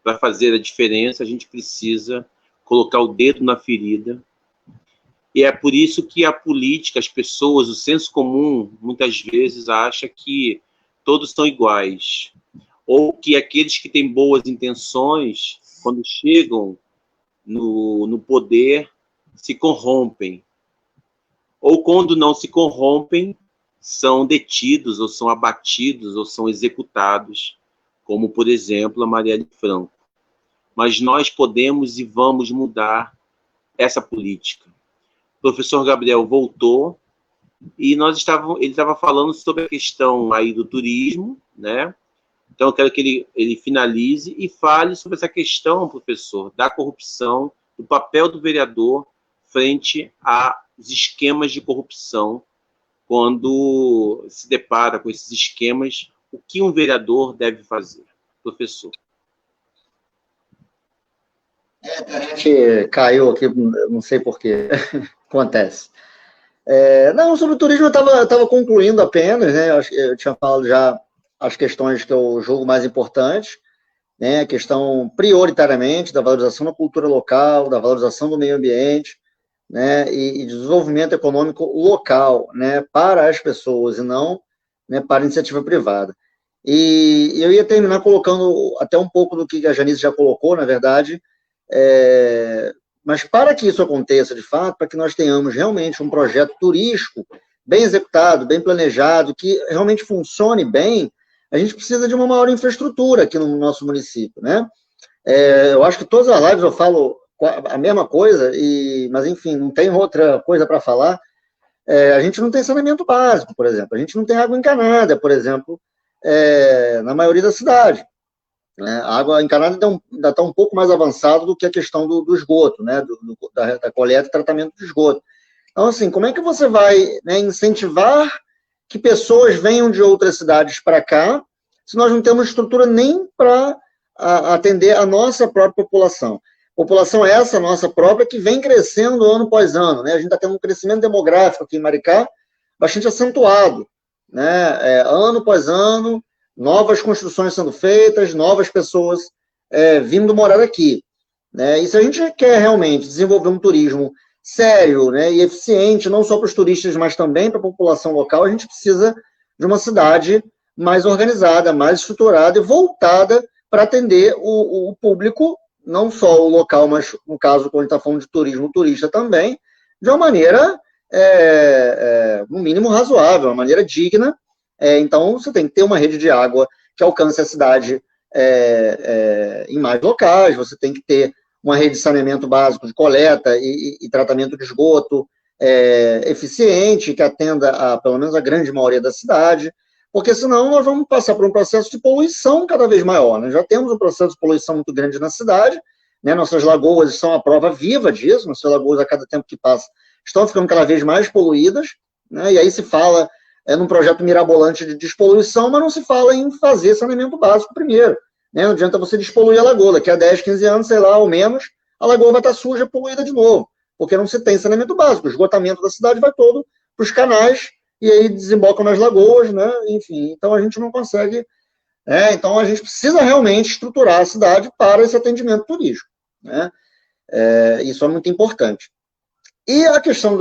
para fazer a diferença, a gente precisa colocar o dedo na ferida. E é por isso que a política, as pessoas, o senso comum, muitas vezes acha que todos são iguais. Ou que aqueles que têm boas intenções, quando chegam no poder, se corrompem. Ou quando não se corrompem, são detidos, ou são abatidos, ou são executados, como, por exemplo, a Marielle Franco. Mas nós podemos e vamos mudar essa política. O professor Gabriel voltou e ele estava falando sobre a questão aí do turismo, né? Então, eu quero que ele finalize e fale sobre essa questão, professor, da corrupção, do papel do vereador frente aos esquemas de corrupção. Quando se depara com esses esquemas, o que um vereador deve fazer? Professor. A gente caiu aqui, não sei por que acontece. Não, sobre o turismo eu estava concluindo apenas, né? Eu tinha falado já as questões que eu julgo mais importantes, né? A questão prioritariamente da valorização da cultura local, da valorização do meio ambiente, né? E desenvolvimento econômico local, né? Para as pessoas e não, né, para a iniciativa privada. E eu ia terminar colocando até um pouco do que a Janice já colocou, na verdade, mas para que isso aconteça de fato, para que nós tenhamos realmente um projeto turístico bem executado, bem planejado, que realmente funcione bem, a gente precisa de uma maior infraestrutura aqui no nosso município, né? Eu acho que todas as lives eu falo a mesma coisa, mas enfim, não tem outra coisa para falar. A gente não tem saneamento básico, por exemplo, a gente não tem água encanada, por exemplo, na maioria da cidade. Né? A água encanada ainda está um pouco mais avançado do que a questão do esgoto, né? Da coleta e tratamento do esgoto. Então, assim, como é que você vai, né, incentivar que pessoas venham de outras cidades para cá, se nós não temos estrutura nem para atender a nossa própria população? População essa, nossa própria, que vem crescendo ano após ano, né? A gente está tendo um crescimento demográfico aqui em Maricá bastante acentuado, né? Ano após ano, novas construções sendo feitas, novas pessoas vindo morar aqui, né? E se a gente quer realmente desenvolver um turismo sério, né, e eficiente, não só para os turistas, mas também para a população local, a gente precisa de uma cidade mais organizada, mais estruturada e voltada para atender o público, não só o local, mas no caso, quando a gente está falando de turismo, o turista também, de uma maneira, no mínimo, razoável, uma maneira digna. Então, você tem que ter uma rede de água que alcance a cidade em mais locais, você tem que ter uma rede de saneamento básico de coleta e tratamento de esgoto eficiente, que atenda pelo menos a grande maioria da cidade, porque senão nós vamos passar por um processo de poluição cada vez maior. Né? Já temos um processo de poluição muito grande na cidade, né? Nossas lagoas são a prova viva disso, nossas lagoas, a cada tempo que passa, estão ficando cada vez mais poluídas, né? E aí se fala num projeto mirabolante de despoluição, mas não se fala em fazer saneamento básico primeiro. Né? Não adianta você despoluir a lagoa, daqui a 10, 15 anos, sei lá, ou menos, a lagoa vai estar suja, poluída de novo, porque não se tem saneamento básico, o esgotamento da cidade vai todo para os canais, e aí desembocam nas lagoas, né? Enfim, então a gente não consegue, então a gente precisa realmente estruturar a cidade para esse atendimento turístico, né? Isso é muito importante. E a questão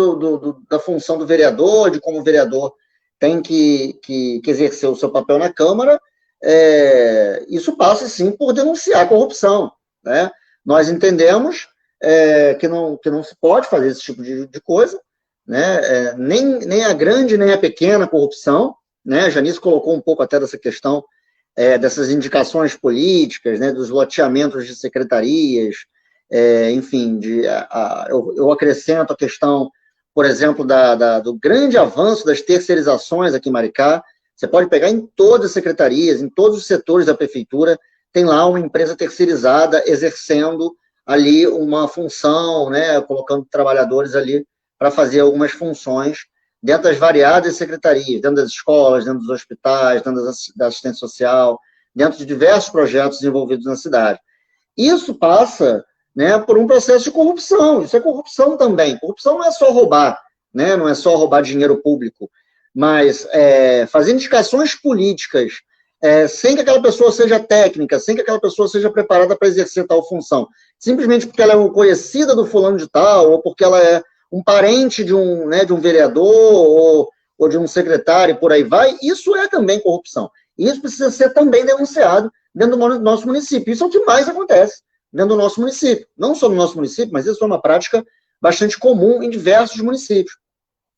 da função do vereador, de como o vereador tem que exercer o seu papel na Câmara, isso passa, sim, por denunciar a corrupção, né? Nós entendemos que não se pode fazer esse tipo de coisa, né? Nem a grande, nem a pequena corrupção, né? A Janice colocou um pouco até dessa questão dessas indicações políticas, né? Dos loteamentos de secretarias, enfim, eu acrescento a questão, por exemplo, do grande avanço das terceirizações aqui em Maricá. Você pode pegar em todas as secretarias, em todos os setores da prefeitura, tem lá uma empresa terceirizada exercendo ali uma função, né, colocando trabalhadores ali para fazer algumas funções dentro das variadas secretarias, dentro das escolas, dentro dos hospitais, dentro da assistência social, dentro de diversos projetos envolvidos na cidade. Isso passa, né, por um processo de corrupção. Isso é corrupção também. Corrupção não é só roubar, né, não é só roubar dinheiro público, mas fazer indicações políticas sem que aquela pessoa seja técnica, sem que aquela pessoa seja preparada para exercer tal função, simplesmente porque ela é conhecida do fulano de tal, ou porque ela é um parente de um vereador, ou de um secretário, e por aí vai, isso é também corrupção. E isso precisa ser também denunciado dentro do nosso município. Isso é o que mais acontece dentro do nosso município. Não só no nosso município, mas isso é uma prática bastante comum em diversos municípios,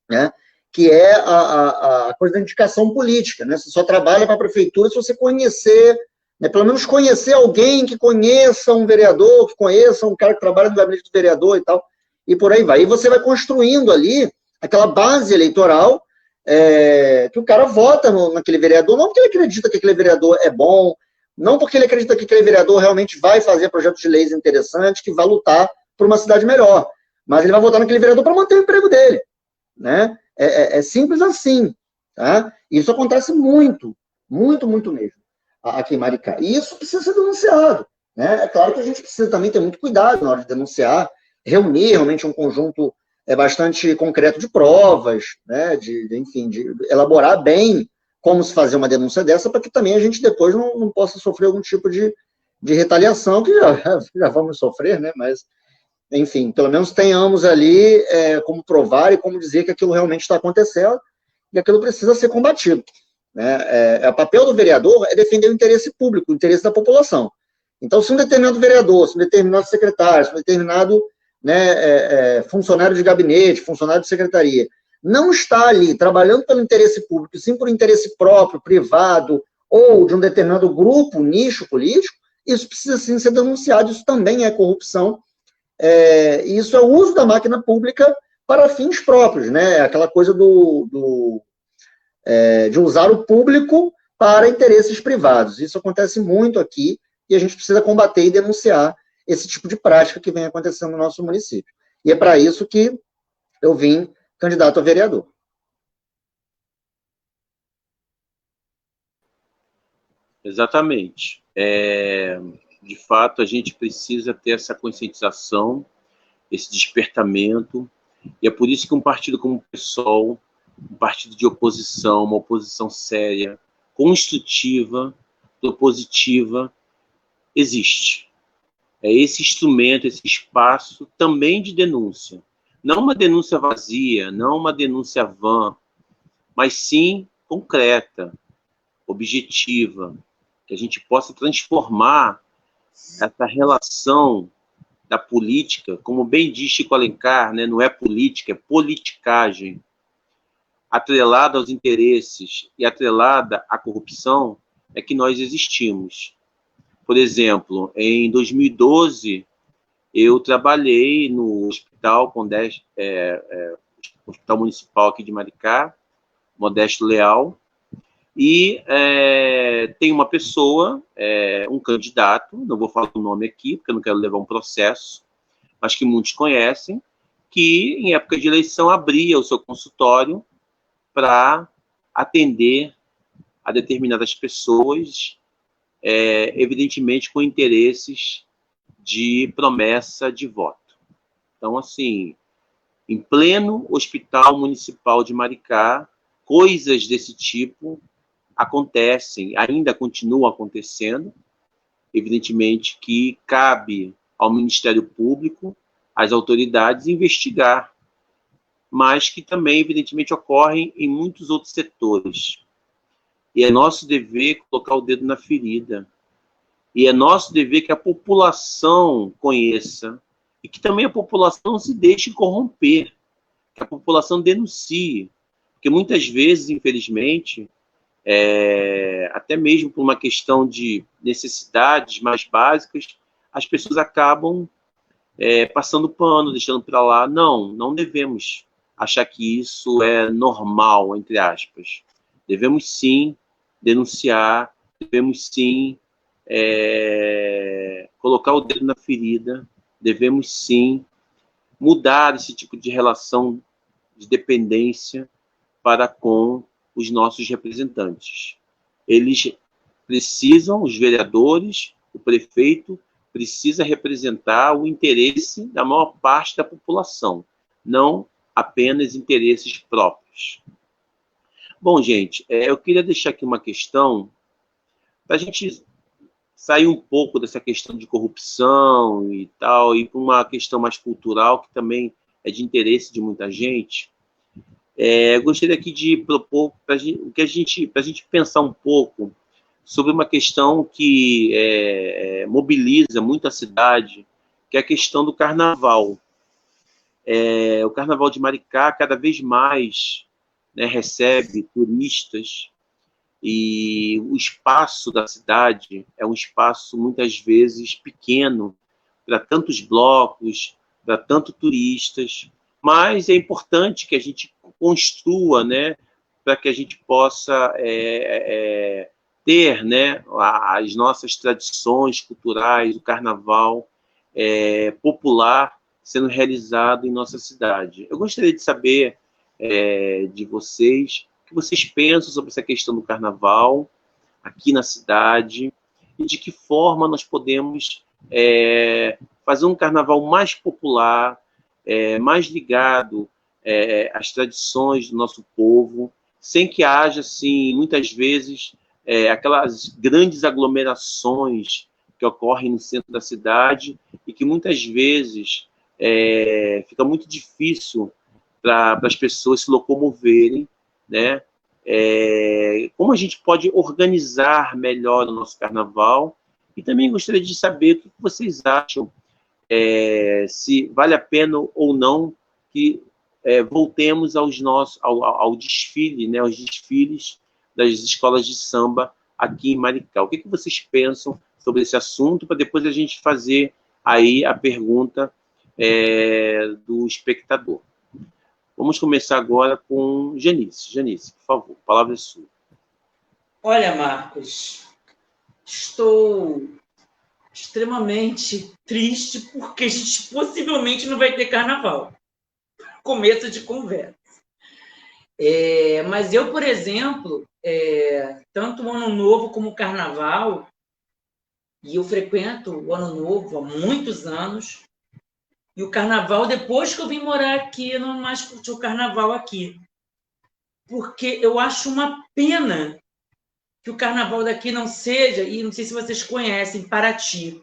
né? Que é a coisa da indicação política, né? Você só trabalha para a prefeitura se você conhecer, né? Pelo menos conhecer alguém que conheça um vereador, que conheça um cara que trabalha no gabinete do vereador e tal, e por aí vai. E você vai construindo ali aquela base eleitoral que o cara vota naquele vereador, não porque ele acredita que aquele vereador é bom, não porque ele acredita que aquele vereador realmente vai fazer projetos de leis interessantes, que vai lutar por uma cidade melhor, mas ele vai votar naquele vereador para manter o emprego dele, né? É simples assim, tá? Isso acontece muito, muito, muito mesmo aqui em Maricá. E isso precisa ser denunciado, né? É claro que a gente precisa também ter muito cuidado na hora de denunciar, reunir realmente um conjunto bastante concreto de provas, né? Enfim, de elaborar bem como se fazer uma denúncia dessa, para que também a gente depois não possa sofrer algum tipo de retaliação, que já vamos sofrer, né? Mas enfim, pelo menos tenhamos ali como provar e como dizer que aquilo realmente está acontecendo e aquilo precisa ser combatido, né? O papel do vereador é defender o interesse público, o interesse da população. Então, se um determinado vereador, se um determinado secretário, se um determinado, né, funcionário de gabinete, funcionário de secretaria, não está ali trabalhando pelo interesse público, sim por interesse próprio, privado, ou de um determinado grupo, nicho político, isso precisa sim ser denunciado, isso também é corrupção. Isso é o uso da máquina pública para fins próprios, né? Aquela coisa de usar o público para interesses privados. Isso acontece muito aqui e a gente precisa combater e denunciar esse tipo de prática que vem acontecendo no nosso município. E é para isso que eu vim candidato a vereador. Exatamente. De fato, a gente precisa ter essa conscientização, esse despertamento, e é por isso que um partido como o PSOL, um partido de oposição, uma oposição séria, construtiva, propositiva, existe. É esse instrumento, esse espaço também de denúncia. Não uma denúncia vazia, não uma denúncia vã, mas sim concreta, objetiva, que a gente possa transformar essa relação da política, como bem diz Chico Alencar, né, não é política, é politicagem, atrelada aos interesses e atrelada à corrupção, é que nós existimos. Por exemplo, em 2012, eu trabalhei no Hospital Hospital Municipal aqui de Maricá, Modesto Leal, e tem uma pessoa, um candidato, não vou falar o nome aqui, porque eu não quero levar um processo, mas que muitos conhecem, que em época de eleição abria o seu consultório para atender a determinadas pessoas, evidentemente com interesses de promessa de voto. Então, assim, em pleno Hospital Municipal de Maricá, coisas desse tipo acontecem, ainda continuam acontecendo. Evidentemente que cabe ao Ministério Público, às autoridades, investigar, mas que também, evidentemente, ocorrem em muitos outros setores. E é nosso dever colocar o dedo na ferida. E é nosso dever que a população conheça e que também a população não se deixe corromper, que a população denuncie. Porque muitas vezes, infelizmente, até mesmo por uma questão de necessidades mais básicas, as pessoas acabam passando pano, deixando para lá. Não devemos achar que isso é normal, entre aspas. Devemos sim denunciar, devemos sim colocar o dedo na ferida, devemos sim mudar esse tipo de relação de dependência para com os nossos representantes. Eles precisam, os vereadores, o prefeito, precisa representar o interesse da maior parte da população, não apenas interesses próprios. Bom, gente, eu queria deixar aqui uma questão para a gente sair um pouco dessa questão de corrupção e tal, e para uma questão mais cultural, que também é de interesse de muita gente. Eu gostaria aqui de propor para a gente pensar um pouco sobre uma questão que mobiliza muito a cidade, que é a questão do carnaval. O carnaval de Maricá cada vez mais recebe turistas, e o espaço da cidade é um espaço muitas vezes pequeno para tantos blocos, para tantos turistas, mas é importante que a gente construa, para que a gente possa ter, as nossas tradições culturais, o carnaval popular sendo realizado em nossa cidade. Eu gostaria de saber de vocês o que vocês pensam sobre essa questão do carnaval aqui na cidade e de que forma nós podemos fazer um carnaval mais popular, mais ligado às tradições do nosso povo, sem que haja, assim, muitas vezes, aquelas grandes aglomerações que ocorrem no centro da cidade e que muitas vezes fica muito difícil para as pessoas se locomoverem, como a gente pode organizar melhor o nosso carnaval. E também gostaria de saber o que vocês acham, se vale a pena ou não que voltemos ao desfile, aos desfiles das escolas de samba aqui em Maricá. O que vocês pensam sobre esse assunto, para depois a gente fazer aí a pergunta do espectador. Vamos começar agora com Janice. Janice, por favor, a palavra é sua. Olha, Marcos, estou extremamente triste porque a gente possivelmente não vai ter carnaval. Começo de conversa. Mas eu, por exemplo, tanto o Ano Novo como o Carnaval, e eu frequento o Ano Novo há muitos anos, e o Carnaval, depois que eu vim morar aqui, eu não mais curti o Carnaval aqui. Porque eu acho uma pena que o Carnaval daqui não seja, e não sei se vocês conhecem, Paraty.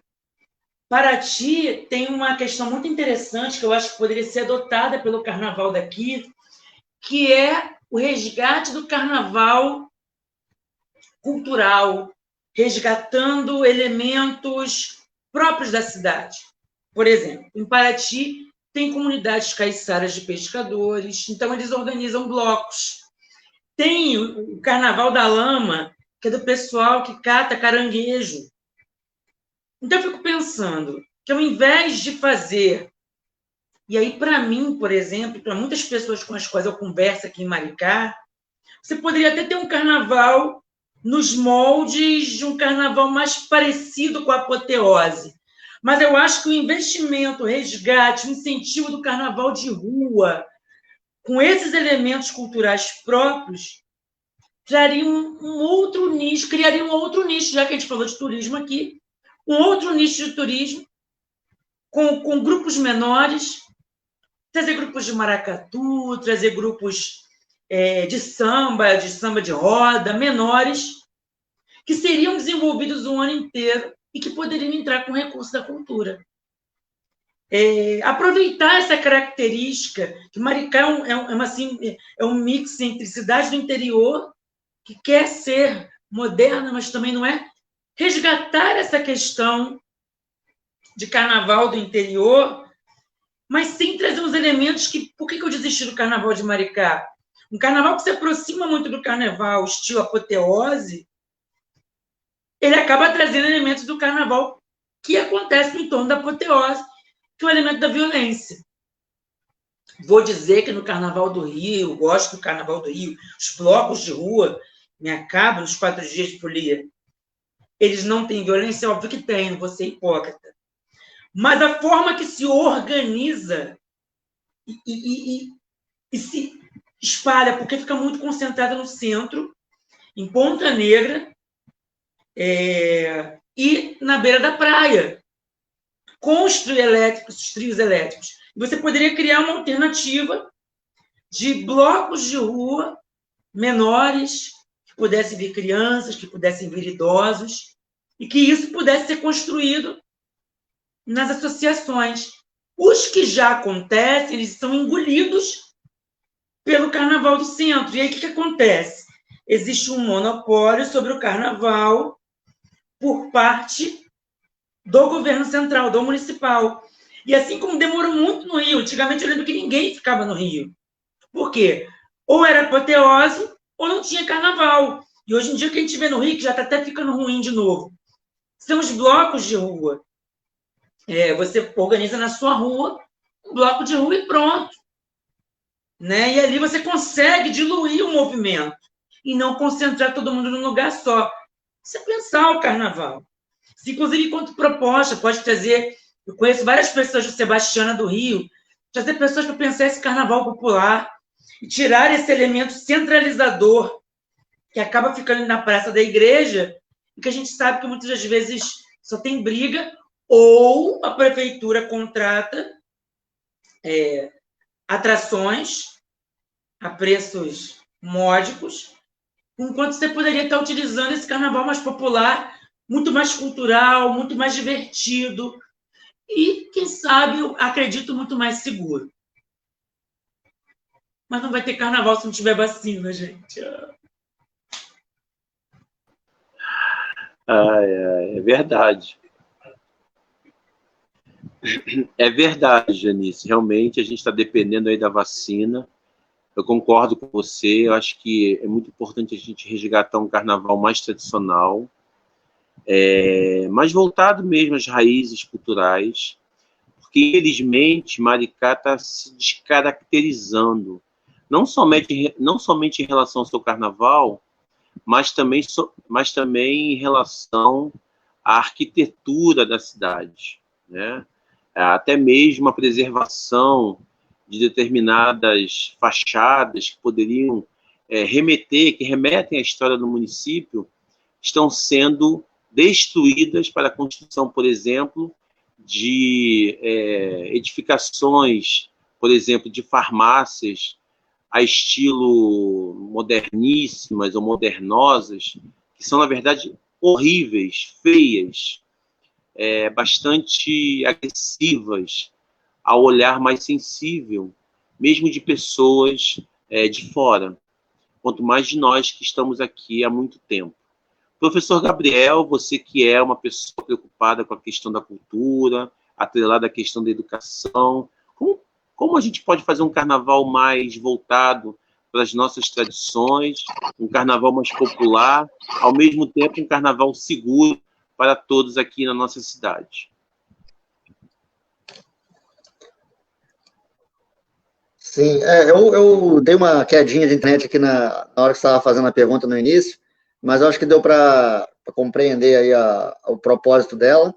Paraty tem uma questão muito interessante que eu acho que poderia ser adotada pelo Carnaval daqui, que é o resgate do Carnaval cultural, resgatando elementos próprios da cidade. Por exemplo, em Paraty tem comunidades caiçaras de pescadores, então eles organizam blocos. Tem o Carnaval da Lama, que é do pessoal que cata caranguejo. Então eu fico pensando que ao invés de fazer... E aí, para mim, por exemplo, para muitas pessoas com as quais eu converso aqui em Maricá, você poderia até ter um carnaval nos moldes de um carnaval mais parecido com a apoteose. Mas eu acho que o investimento, o resgate, o incentivo do carnaval de rua, com esses elementos culturais próprios, traria um outro nicho, criaria um outro nicho, já que a gente falou de turismo aqui, um outro nicho de turismo, com grupos menores, trazer grupos de maracatu, trazer grupos de samba de roda, menores, que seriam desenvolvidos o ano inteiro e que poderiam entrar com recurso da cultura. aproveitar essa característica, que Maricá é um mix entre cidade do interior, que quer ser moderna, mas também não é, resgatar essa questão de carnaval do interior, mas sem trazer os elementos que... Por que eu desisti do carnaval de Maricá? Um carnaval que se aproxima muito do carnaval, estilo apoteose, ele acaba trazendo elementos do carnaval que acontece no entorno da apoteose, que é o elemento da violência. Vou dizer que no Carnaval do Rio, gosto do Carnaval do Rio, os blocos de rua me acabam nos 4 dias de folia. Eles não têm violência? Óbvio que tem, não vou ser hipócrita. Mas a forma que se organiza e se espalha, porque fica muito concentrada no centro, em Ponta Negra, e na beira da praia, com os trios elétricos. Você poderia criar uma alternativa de blocos de rua menores, que pudessem vir crianças, que pudessem vir idosos, e que isso pudesse ser construído nas associações. Os que já acontecem, eles são engolidos pelo Carnaval do Centro. E aí, o que acontece? Existe um monopólio sobre o Carnaval por parte do governo central, do municipal. E assim como demorou muito no Rio, antigamente eu lembro que ninguém ficava no Rio. Por quê? Ou era apoteose, ou não tinha carnaval. E hoje em dia, o que a gente vê no Rio, que já está até ficando ruim de novo, são os blocos de rua. Você organiza na sua rua um bloco de rua e pronto. Né? E ali você consegue diluir o movimento e não concentrar todo mundo num lugar só. Você pensar o carnaval. Se, inclusive, enquanto proposta, pode trazer... Eu conheço várias pessoas de Sebastiana do Rio, trazer pessoas para pensar esse carnaval popular e tirar esse elemento centralizador que acaba ficando na praça da igreja e que a gente sabe que muitas das vezes só tem briga ou a prefeitura contrata atrações a preços módicos, enquanto você poderia estar utilizando esse carnaval mais popular, muito mais cultural, muito mais divertido e, quem sabe, eu acredito, muito mais seguro. Mas não vai ter carnaval se não tiver vacina, gente. É verdade. É verdade, Janice. Realmente, a gente está dependendo aí da vacina. Eu concordo com você. Eu acho que é muito importante a gente resgatar um carnaval mais tradicional, mais voltado mesmo às raízes culturais, porque, infelizmente, Maricá está se descaracterizando, não somente em relação ao seu carnaval, mas também em relação à arquitetura da cidade, né? Até mesmo a preservação de determinadas fachadas que poderiam que remetem à história do município, estão sendo destruídas para a construção, por exemplo, de edificações, por exemplo, de farmácias a estilo moderníssimas ou modernosas, que são, na verdade, horríveis, feias, bastante agressivas ao olhar mais sensível, mesmo de pessoas de fora, quanto mais de nós que estamos aqui há muito tempo. Professor Gabriel, você que é uma pessoa preocupada com a questão da cultura, atrelada à questão da educação, como a gente pode fazer um carnaval mais voltado para as nossas tradições, um carnaval mais popular, ao mesmo tempo um carnaval seguro para todos aqui na nossa cidade? Sim, eu dei uma quedinha de internet aqui na hora que você estava fazendo a pergunta no início, mas eu acho que deu para compreender aí o propósito dela.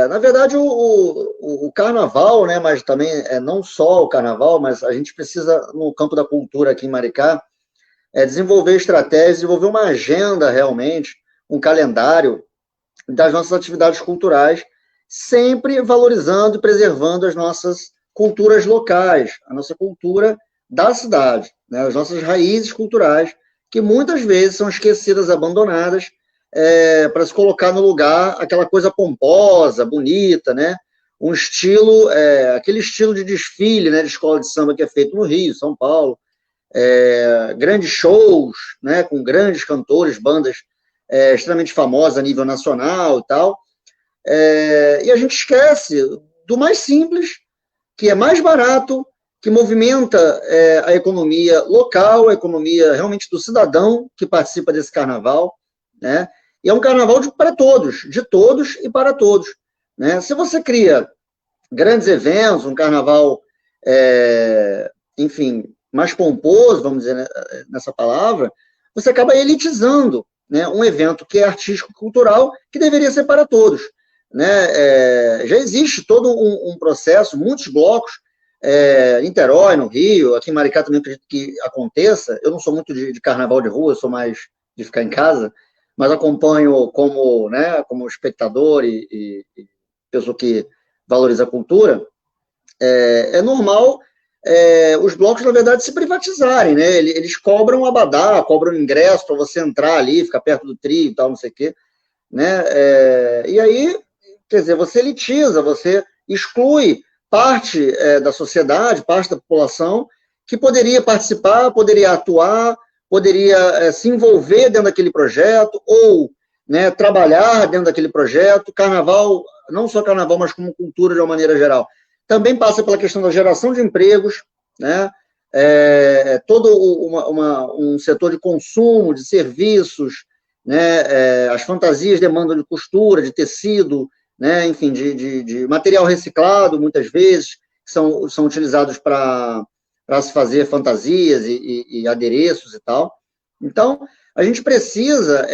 Na verdade, o carnaval, né, mas também não só o carnaval, mas a gente precisa, no campo da cultura aqui em Maricá, desenvolver estratégias, desenvolver uma agenda realmente, um calendário das nossas atividades culturais, sempre valorizando e preservando as nossas culturas locais, a nossa cultura da cidade, né, as nossas raízes culturais, que muitas vezes são esquecidas, abandonadas, para se colocar no lugar aquela coisa pomposa, bonita, né? um estilo, aquele estilo de desfile, né, de escola de samba que é feito no Rio, São Paulo, grandes shows, né, com grandes cantores, bandas extremamente famosas a nível nacional e tal, e a gente esquece do mais simples, que é mais barato, que movimenta a economia local, a economia realmente do cidadão que participa desse carnaval, né? E é um carnaval para todos, de todos e para todos, né? Se você cria grandes eventos, um carnaval, enfim, mais pomposo, vamos dizer nessa palavra, você acaba elitizando, né, um evento que é artístico-cultural, que deveria ser para todos, né? Já existe todo um processo, muitos blocos, em Niterói, no Rio, aqui em Maricá também acredito que aconteça. Eu não sou muito de carnaval de rua, eu sou mais de ficar em casa, mas acompanho como, né, como espectador e pessoa que valoriza a cultura. É normal os blocos, na verdade, se privatizarem, né? Eles cobram abadá, cobram ingresso para você entrar ali, ficar perto do trio e tal, não sei o quê, né? E aí, quer dizer, você elitiza, você exclui parte da sociedade, parte da população, que poderia participar, poderia atuar, poderia se envolver dentro daquele projeto, ou, né, trabalhar dentro daquele projeto. Carnaval, não só carnaval, mas como cultura de uma maneira geral, também passa pela questão da geração de empregos, né? Todo um setor de consumo, de serviços, né? As fantasias demandam de costura, de tecido, né? Enfim, de material reciclado, muitas vezes, que são utilizados para se fazer fantasias e adereços e tal. Então, a gente precisa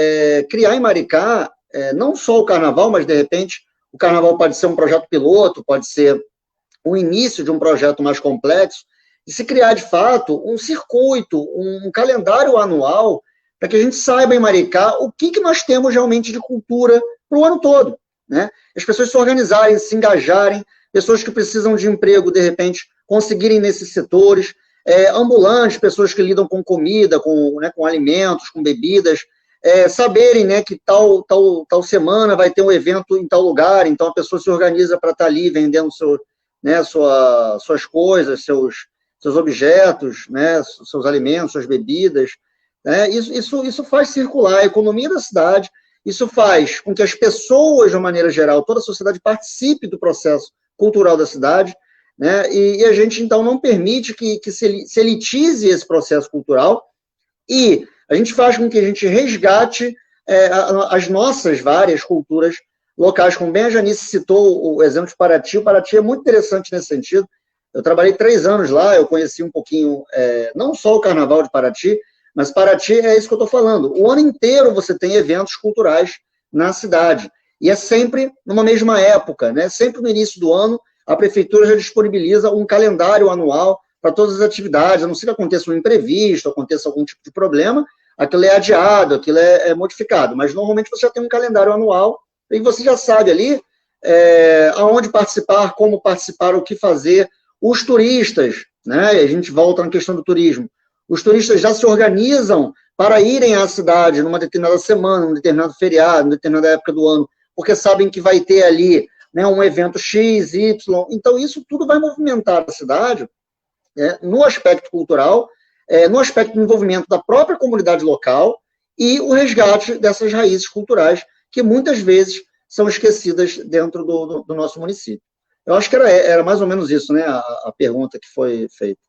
criar em Maricá não só o carnaval, mas, de repente, o carnaval pode ser um projeto piloto, pode ser o início de um projeto mais complexo, e se criar, de fato, um circuito, um calendário anual, para que a gente saiba em Maricá o que nós temos realmente de cultura para o ano todo, né? As pessoas se organizarem, se engajarem, pessoas que precisam de emprego, de repente, conseguirem nesses setores, ambulantes, pessoas que lidam com comida, com alimentos, com bebidas, saberem, né, que tal semana vai ter um evento em tal lugar, então a pessoa se organiza para estar ali vendendo né, suas coisas, seus objetos, né, seus alimentos, suas bebidas, né? Isso faz circular a economia da cidade, isso faz com que as pessoas, de uma maneira geral, toda a sociedade participe do processo cultural da cidade, né? E a gente, então, não permite que se elitize esse processo cultural, e a gente faz com que a gente resgate as nossas várias culturas locais. Como bem a Janice citou o exemplo de Paraty, o Paraty é muito interessante nesse sentido. Eu trabalhei 3 anos lá, eu conheci um pouquinho, não só o Carnaval de Paraty, mas Paraty é isso que eu estou falando. O ano inteiro você tem eventos culturais na cidade, e é sempre numa mesma época, né? Sempre no início do ano, a prefeitura já disponibiliza um calendário anual para todas as atividades, a não ser que aconteça um imprevisto, aconteça algum tipo de problema, aquilo é adiado, aquilo é modificado, mas normalmente você já tem um calendário anual, e você já sabe ali aonde participar, como participar, o que fazer. Os turistas, né? A gente volta na questão do turismo, os turistas já se organizam para irem à cidade numa determinada semana, num determinado feriado, numa determinada época do ano, porque sabem que vai ter ali, né, um evento X, Y. Então, isso tudo vai movimentar a cidade, no aspecto cultural, no aspecto do envolvimento da própria comunidade local e o resgate dessas raízes culturais que muitas vezes são esquecidas dentro do nosso município. Eu acho que era mais ou menos isso, né, a pergunta que foi feita.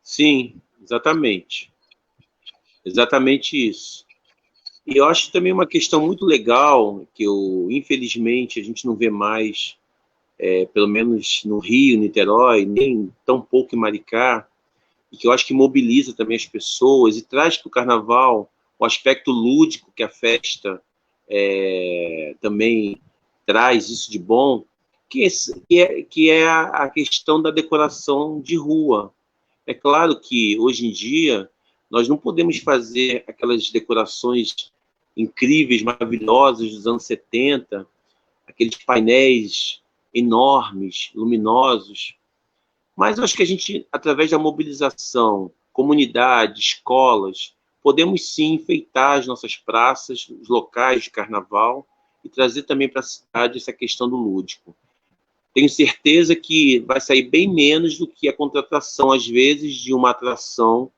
Sim, exatamente. Exatamente isso. E eu acho também uma questão muito legal, que infelizmente, a gente não vê mais, pelo menos no Rio, Niterói, nem tão pouco em Maricá, e que eu acho que mobiliza também as pessoas e traz para o carnaval o aspecto lúdico que a festa também traz isso de bom, que é a questão da decoração de rua. É claro que, hoje em dia, nós não podemos fazer aquelas decorações incríveis, maravilhosas dos anos 70, aqueles painéis enormes, luminosos, mas eu acho que a gente, através da mobilização, comunidade, escolas, podemos sim enfeitar as nossas praças, os locais de carnaval, e trazer também para a cidade essa questão do lúdico. Tenho certeza que vai sair bem menos do que a contratação, às vezes, de uma atração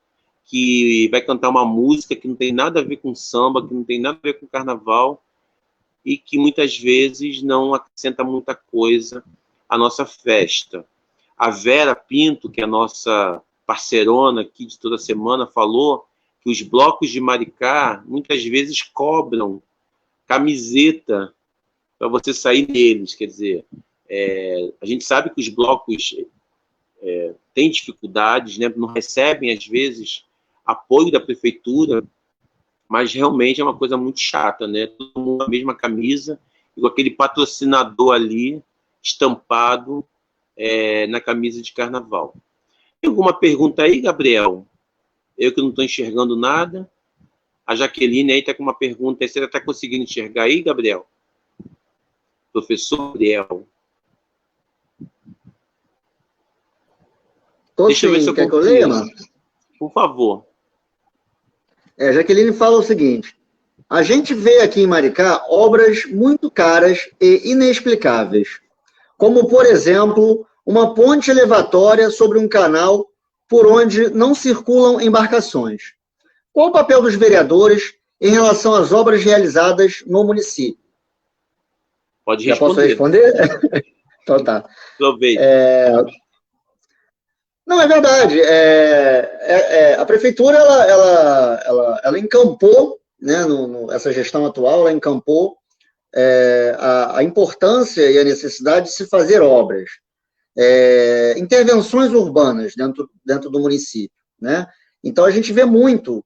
que vai cantar uma música que não tem nada a ver com samba, que não tem nada a ver com carnaval, e que muitas vezes não acrescenta muita coisa à nossa festa. A Vera Pinto, que é a nossa parceirona aqui de toda semana, falou que os blocos de Maricá muitas vezes cobram camiseta para você sair deles. Quer dizer, a gente sabe que os blocos têm dificuldades, né? Não recebem, às vezes, apoio da prefeitura, mas realmente é uma coisa muito chata, né? Todo mundo com a mesma camisa, e com aquele patrocinador ali estampado na camisa de carnaval. Tem alguma pergunta aí, Gabriel? Eu que não estou enxergando nada. A Jaqueline aí está com uma pergunta. Você está conseguindo enxergar aí, Gabriel? Professor Gabriel. Deixa eu ver se eu quer que eu leia, Marcos? Por favor. Jaqueline fala o seguinte: a gente vê aqui em Maricá obras muito caras e inexplicáveis, como, por exemplo, uma ponte elevatória sobre um canal por onde não circulam embarcações. Qual o papel dos vereadores em relação às obras realizadas no município? Pode responder. Já posso responder? Então tá. Aproveita. Não, é verdade. A prefeitura ela encampou, né, essa gestão atual, ela encampou a importância e a necessidade de se fazer obras, intervenções urbanas dentro do município, né? Então a gente vê muito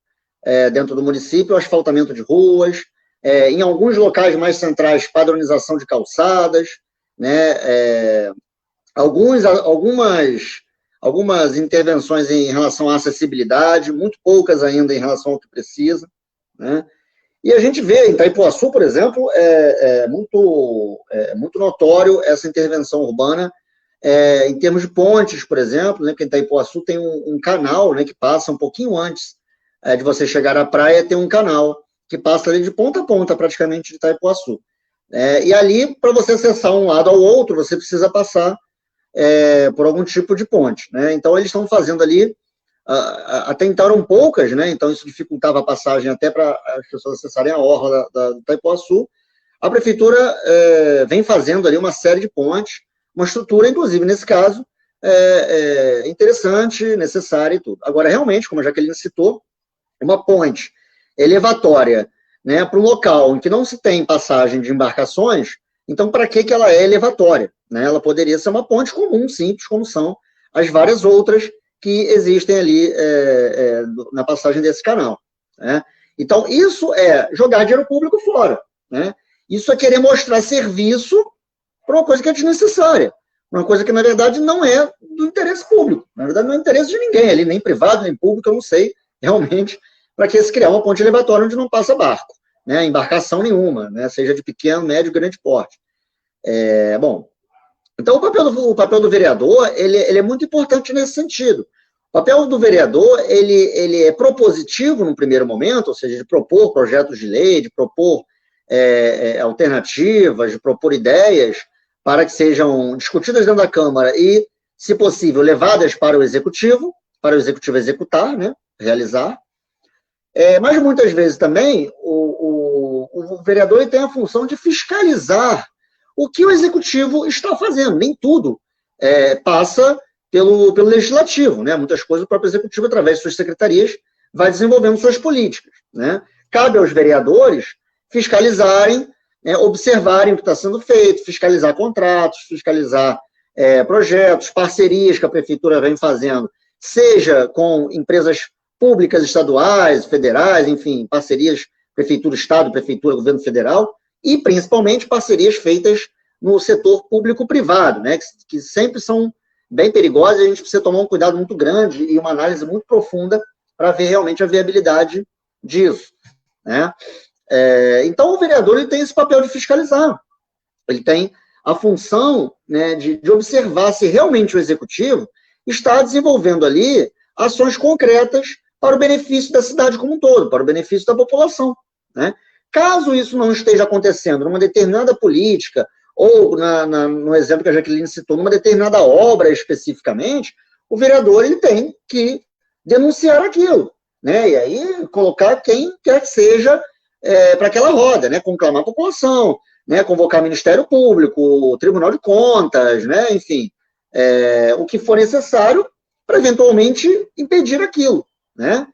dentro do município o asfaltamento de ruas, em alguns locais mais centrais, padronização de calçadas, né? Algumas intervenções em relação à acessibilidade, muito poucas ainda em relação ao que precisa, né? E a gente vê, em Itaipuaçu, por exemplo, muito notório essa intervenção urbana, em termos de pontes, por exemplo, né, porque em Itaipuaçu tem um canal, né, que passa um pouquinho antes de você chegar à praia, tem um canal que passa ali de ponta a ponta, praticamente, de Itaipuaçu. E ali, para você acessar um lado ao outro, você precisa passar por algum tipo de ponte, né? Então, eles estão fazendo ali, até então eram poucas, né? Então, isso dificultava a passagem até para as pessoas acessarem a orla do Itaipuaçu. A prefeitura vem fazendo ali uma série de pontes, uma estrutura, inclusive, nesse caso, interessante, necessária e tudo. Agora, realmente, como a Jaqueline citou, uma ponte elevatória, né, para um local em que não se tem passagem de embarcações, então, para que ela é elevatória? Né? Ela poderia ser uma ponte comum, simples, como são as várias outras que existem ali na passagem desse canal. Né? Então, isso é jogar dinheiro público fora. Né? Isso é querer mostrar serviço para uma coisa que é desnecessária. Uma coisa que, na verdade, não é do interesse público. Na verdade, não é interesse de ninguém ali, nem privado, nem público, eu não sei realmente para que se criar uma ponte elevatória onde não passa barco, né? Embarcação nenhuma, né? Seja de pequeno, médio, grande porte. Bom, então o papel do vereador ele é muito importante nesse sentido. O papel do vereador ele é propositivo no primeiro momento, ou seja, de propor projetos de lei, de propor alternativas, de propor ideias para que sejam discutidas dentro da Câmara e, se possível, levadas para o executivo executar, né? Realizar. Mas muitas vezes também o vereador ele tem a função de fiscalizar o que o executivo está fazendo. Nem tudo passa pelo legislativo, né? Muitas coisas o próprio executivo, através de suas secretarias, vai desenvolvendo suas políticas. Né? Cabe aos vereadores fiscalizarem, observarem o que está sendo feito, fiscalizar contratos, fiscalizar projetos, parcerias que a prefeitura vem fazendo, seja com empresas públicas, estaduais, federais, enfim, parcerias prefeitura-estado, prefeitura, governo federal, e principalmente parcerias feitas no setor público-privado, né, que sempre são bem perigosas, e a gente precisa tomar um cuidado muito grande e uma análise muito profunda para ver realmente a viabilidade disso. Né? Então, o vereador ele tem esse papel de fiscalizar, ele tem a função, né, de observar se realmente o executivo está desenvolvendo ali ações concretas para o benefício da cidade como um todo, para o benefício da população, né? Caso isso não esteja acontecendo numa determinada política, ou no exemplo que a Jaqueline citou, numa determinada obra especificamente, o vereador ele tem que denunciar aquilo, né? E aí colocar quem quer que seja para aquela roda, né? Conclamar a população, né? Convocar o Ministério Público, o Tribunal de Contas, né? Enfim, o que for necessário para eventualmente impedir aquilo, né?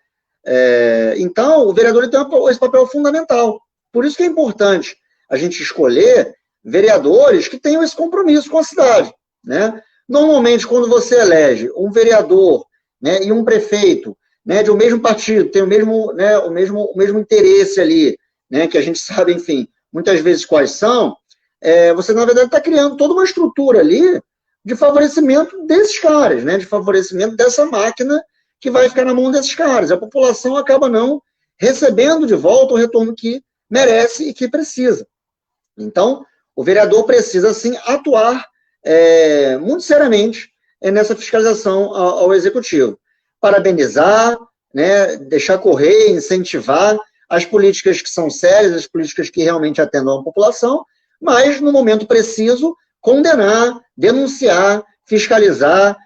Então, o vereador tem esse papel fundamental. Por isso que é importante a gente escolher vereadores que tenham esse compromisso com a cidade, né? Normalmente, quando você elege um vereador, né, e um prefeito, né, de um mesmo partido, tem o mesmo interesse ali, né, que a gente sabe, enfim, muitas vezes quais são, você, na verdade, está criando toda uma estrutura ali de favorecimento desses caras, né, de favorecimento dessa máquina que vai ficar na mão desses caras. A população acaba não recebendo de volta o retorno que merece e que precisa. Então, o vereador precisa, sim, atuar muito seriamente nessa fiscalização ao executivo. Parabenizar, né, deixar correr, incentivar as políticas que são sérias, as políticas que realmente atendam a população, mas, no momento preciso, condenar, denunciar, fiscalizar,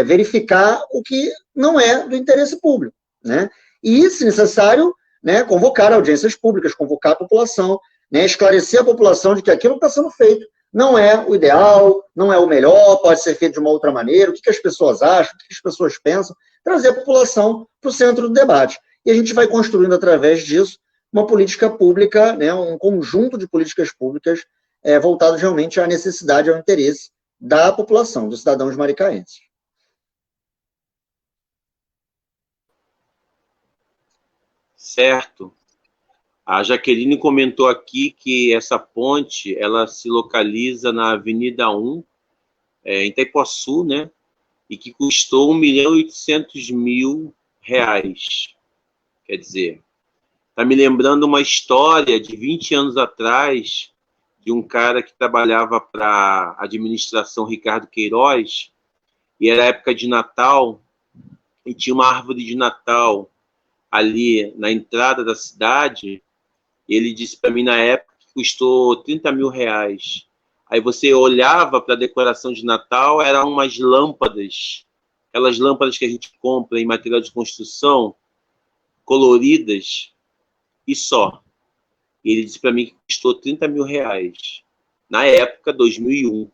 verificar o que não é do interesse público, né? E, se necessário, né, convocar audiências públicas, convocar a população, né, esclarecer a população de que aquilo que está sendo feito não é o ideal, não é o melhor, pode ser feito de uma outra maneira, o que as pessoas acham, o que as pessoas pensam, trazer a população para o centro do debate. E a gente vai construindo, através disso, uma política pública, né, um conjunto de políticas públicas voltados realmente à necessidade, ao interesse da população, dos cidadãos maricaenses. Certo. A Jaqueline comentou aqui que essa ponte, ela se localiza na Avenida 1, em Itaipuaçu, né? E que custou R$1.800.000. Quer dizer, está me lembrando uma história de 20 anos atrás, de um cara que trabalhava para a administração Ricardo Queiroz, e era época de Natal, e tinha uma árvore de Natal ali na entrada da cidade. Ele disse para mim na época que custou R$30.000. Aí você olhava para a decoração de Natal, eram umas lâmpadas, aquelas lâmpadas que a gente compra em material de construção, coloridas, e só. E ele disse para mim que custou R$30.000. Na época, 2001.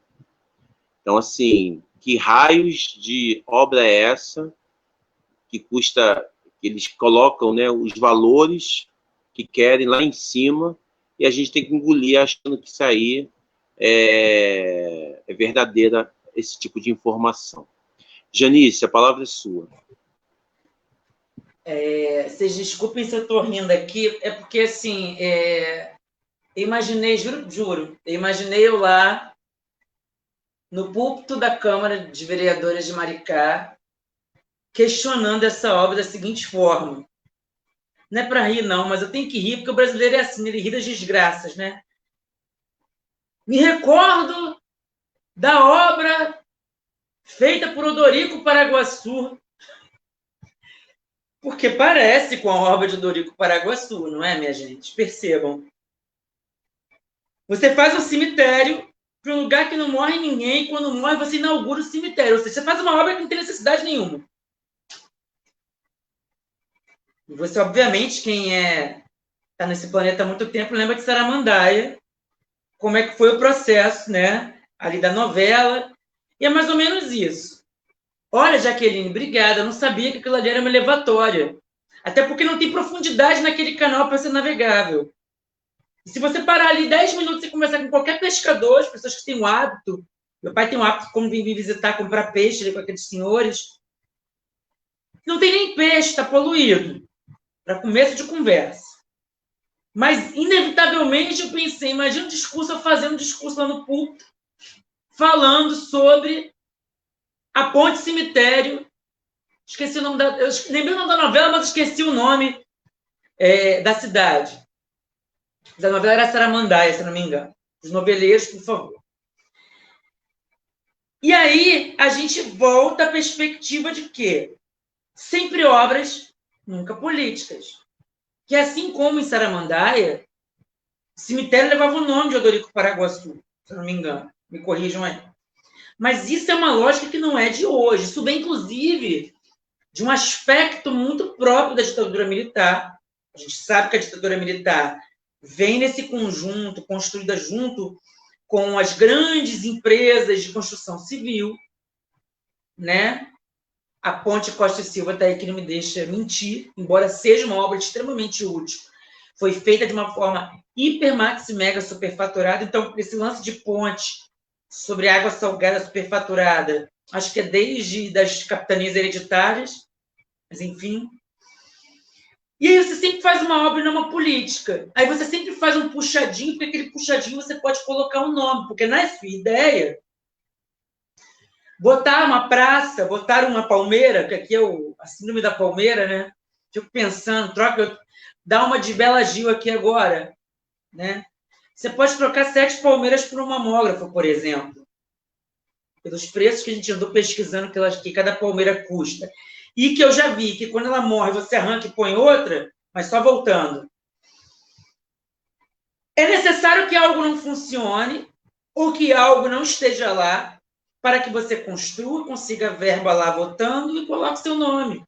Então, assim, que raios de obra é essa que custa, que eles colocam, né, os valores que querem lá em cima, e a gente tem que engolir achando que isso aí é verdadeira, esse tipo de informação. Janice, a palavra é sua. Vocês desculpem se eu estou rindo aqui, é porque, assim, eu imaginei, juro, eu imaginei eu lá, no púlpito da Câmara de Vereadores de Maricá, questionando essa obra da seguinte forma. Não é para rir, não, mas eu tenho que rir, porque o brasileiro é assim, ele ri das desgraças, né? Me recordo da obra feita por Odorico Paraguaçu, porque parece com a obra de Odorico Paraguaçu, não é, minha gente? Percebam. Você faz um cemitério para um lugar que não morre ninguém, e quando morre você inaugura o cemitério. Ou seja, você faz uma obra que não tem necessidade nenhuma. E você, obviamente, quem está nesse planeta há muito tempo, lembra de Saramandaia, como é que foi o processo, né? Ali da novela. E é mais ou menos isso. Olha, Jaqueline, obrigada. Eu não sabia que aquilo ali era uma elevatória. Até porque não tem profundidade naquele canal para ser navegável. E se você parar ali 10 minutos e conversar com qualquer pescador, as pessoas que têm um hábito, meu pai tem um hábito, como vim visitar, comprar peixe ali com aqueles senhores, não tem nem peixe, está poluído. Para começo de conversa. Mas, inevitavelmente, eu pensei, imagina um discurso, eu fazendo um discurso lá no púlpito, falando sobre a Ponte Cemitério. Esqueci o nome eu lembrei o nome da novela, mas esqueci o nome da cidade. A novela era Saramandaia, se não me engano. Os noveleiros, por favor. E aí, a gente volta à perspectiva de que sempre obras nunca políticas. Que assim como em Saramandaia, o cemitério levava o nome de Odorico Paraguaçu, se eu não me engano, me corrijam aí. Mas isso é uma lógica que não é de hoje. Isso vem, inclusive, de um aspecto muito próprio da ditadura militar. A gente sabe que a ditadura militar vem nesse conjunto, construída junto com as grandes empresas de construção civil, né? A Ponte Costa e Silva está aí que não me deixa mentir, embora seja uma obra extremamente útil. Foi feita de uma forma hiper, maxi, mega superfaturada. Então, esse lance de ponte sobre água salgada superfaturada, acho que é desde das capitanias hereditárias, mas enfim. E aí você sempre faz uma obra e não uma política. Aí você sempre faz um puxadinho, porque aquele puxadinho você pode colocar um nome, porque na sua ideia, botar uma praça, botar uma palmeira, que aqui é a síndrome da palmeira, né? Fico pensando, dá uma de Bela Gil aqui agora, né? Você pode trocar 7 palmeiras por um mamógrafo, por exemplo. Pelos preços que a gente andou pesquisando que cada palmeira custa. E que eu já vi que quando ela morre, você arranca e põe outra, mas só voltando. É necessário que algo não funcione ou que algo não esteja lá para que você construa, consiga verba lá votando e coloque seu nome.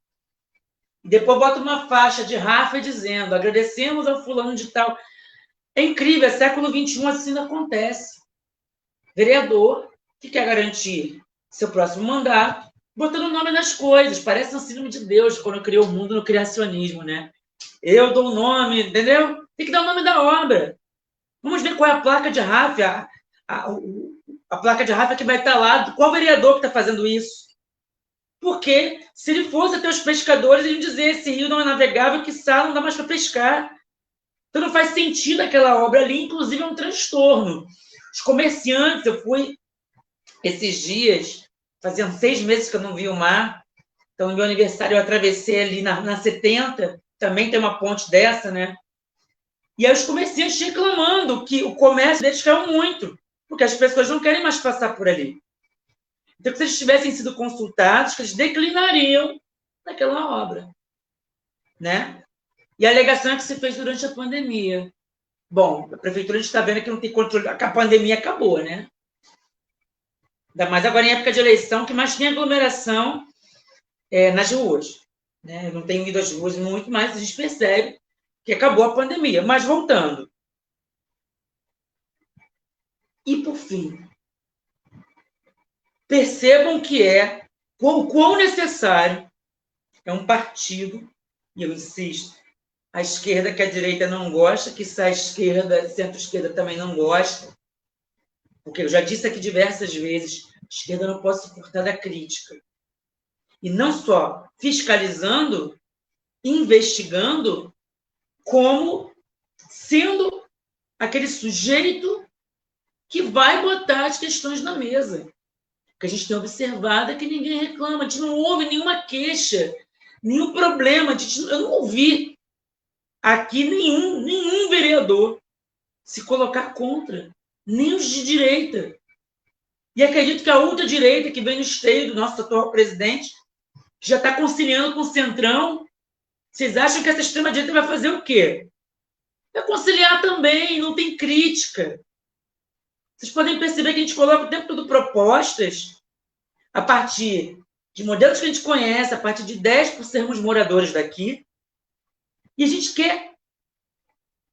E depois bota uma faixa de Rafa dizendo: agradecemos ao fulano de tal. É incrível, é século XXI, assim não acontece. Vereador que quer garantir seu próximo mandato, botando o nome nas coisas. Parece um símbolo de Deus, quando criou o mundo no criacionismo, né? Eu dou o nome, entendeu? Tem que dar o nome da obra. Vamos ver qual é a placa de Rafa, a placa de Rafa que vai estar lá, qual vereador que está fazendo isso? Porque se ele fosse até os pescadores, ele dizer: esse rio não é navegável, que não dá mais para pescar. Então não faz sentido aquela obra ali, inclusive é um transtorno. Os comerciantes, eu fui esses dias, faziam 6 meses que eu não vi o mar, então no meu aniversário eu atravessei ali na 70, também tem uma ponte dessa, né? E aí os comerciantes reclamando que o comércio deles caiu muito, porque as pessoas não querem mais passar por ali. Então, se eles tivessem sido consultados, eles declinariam daquela obra, né? E a alegação é que se fez durante a pandemia. Bom, a prefeitura está vendo que não tem controle, que a pandemia acabou, né? Ainda mais agora em época de eleição, que mais tem aglomeração nas ruas. Né? Eu não tenho ido às ruas muito, mas a gente percebe que acabou a pandemia. Mas voltando. E, por fim, percebam que o quão necessário é um partido, e eu insisto, a esquerda que a direita não gosta, que a esquerda, centro-esquerda também não gosta, porque eu já disse aqui diversas vezes, a esquerda não pode suportar a crítica. E não só fiscalizando, investigando, como sendo aquele sujeito que vai botar as questões na mesa. O que a gente tem observado é que ninguém reclama, a gente não ouve nenhuma queixa, nenhum problema, eu não ouvi aqui nenhum vereador se colocar contra, nem os de direita. E acredito que a ultradireita que vem no esteio do nosso atual presidente, que já está conciliando com o Centrão, vocês acham que essa extrema-direita vai fazer o quê? Vai conciliar também, não tem crítica. Vocês podem perceber que a gente coloca o tempo todo propostas a partir de modelos que a gente conhece, a partir de ideias por sermos moradores daqui, e a gente quer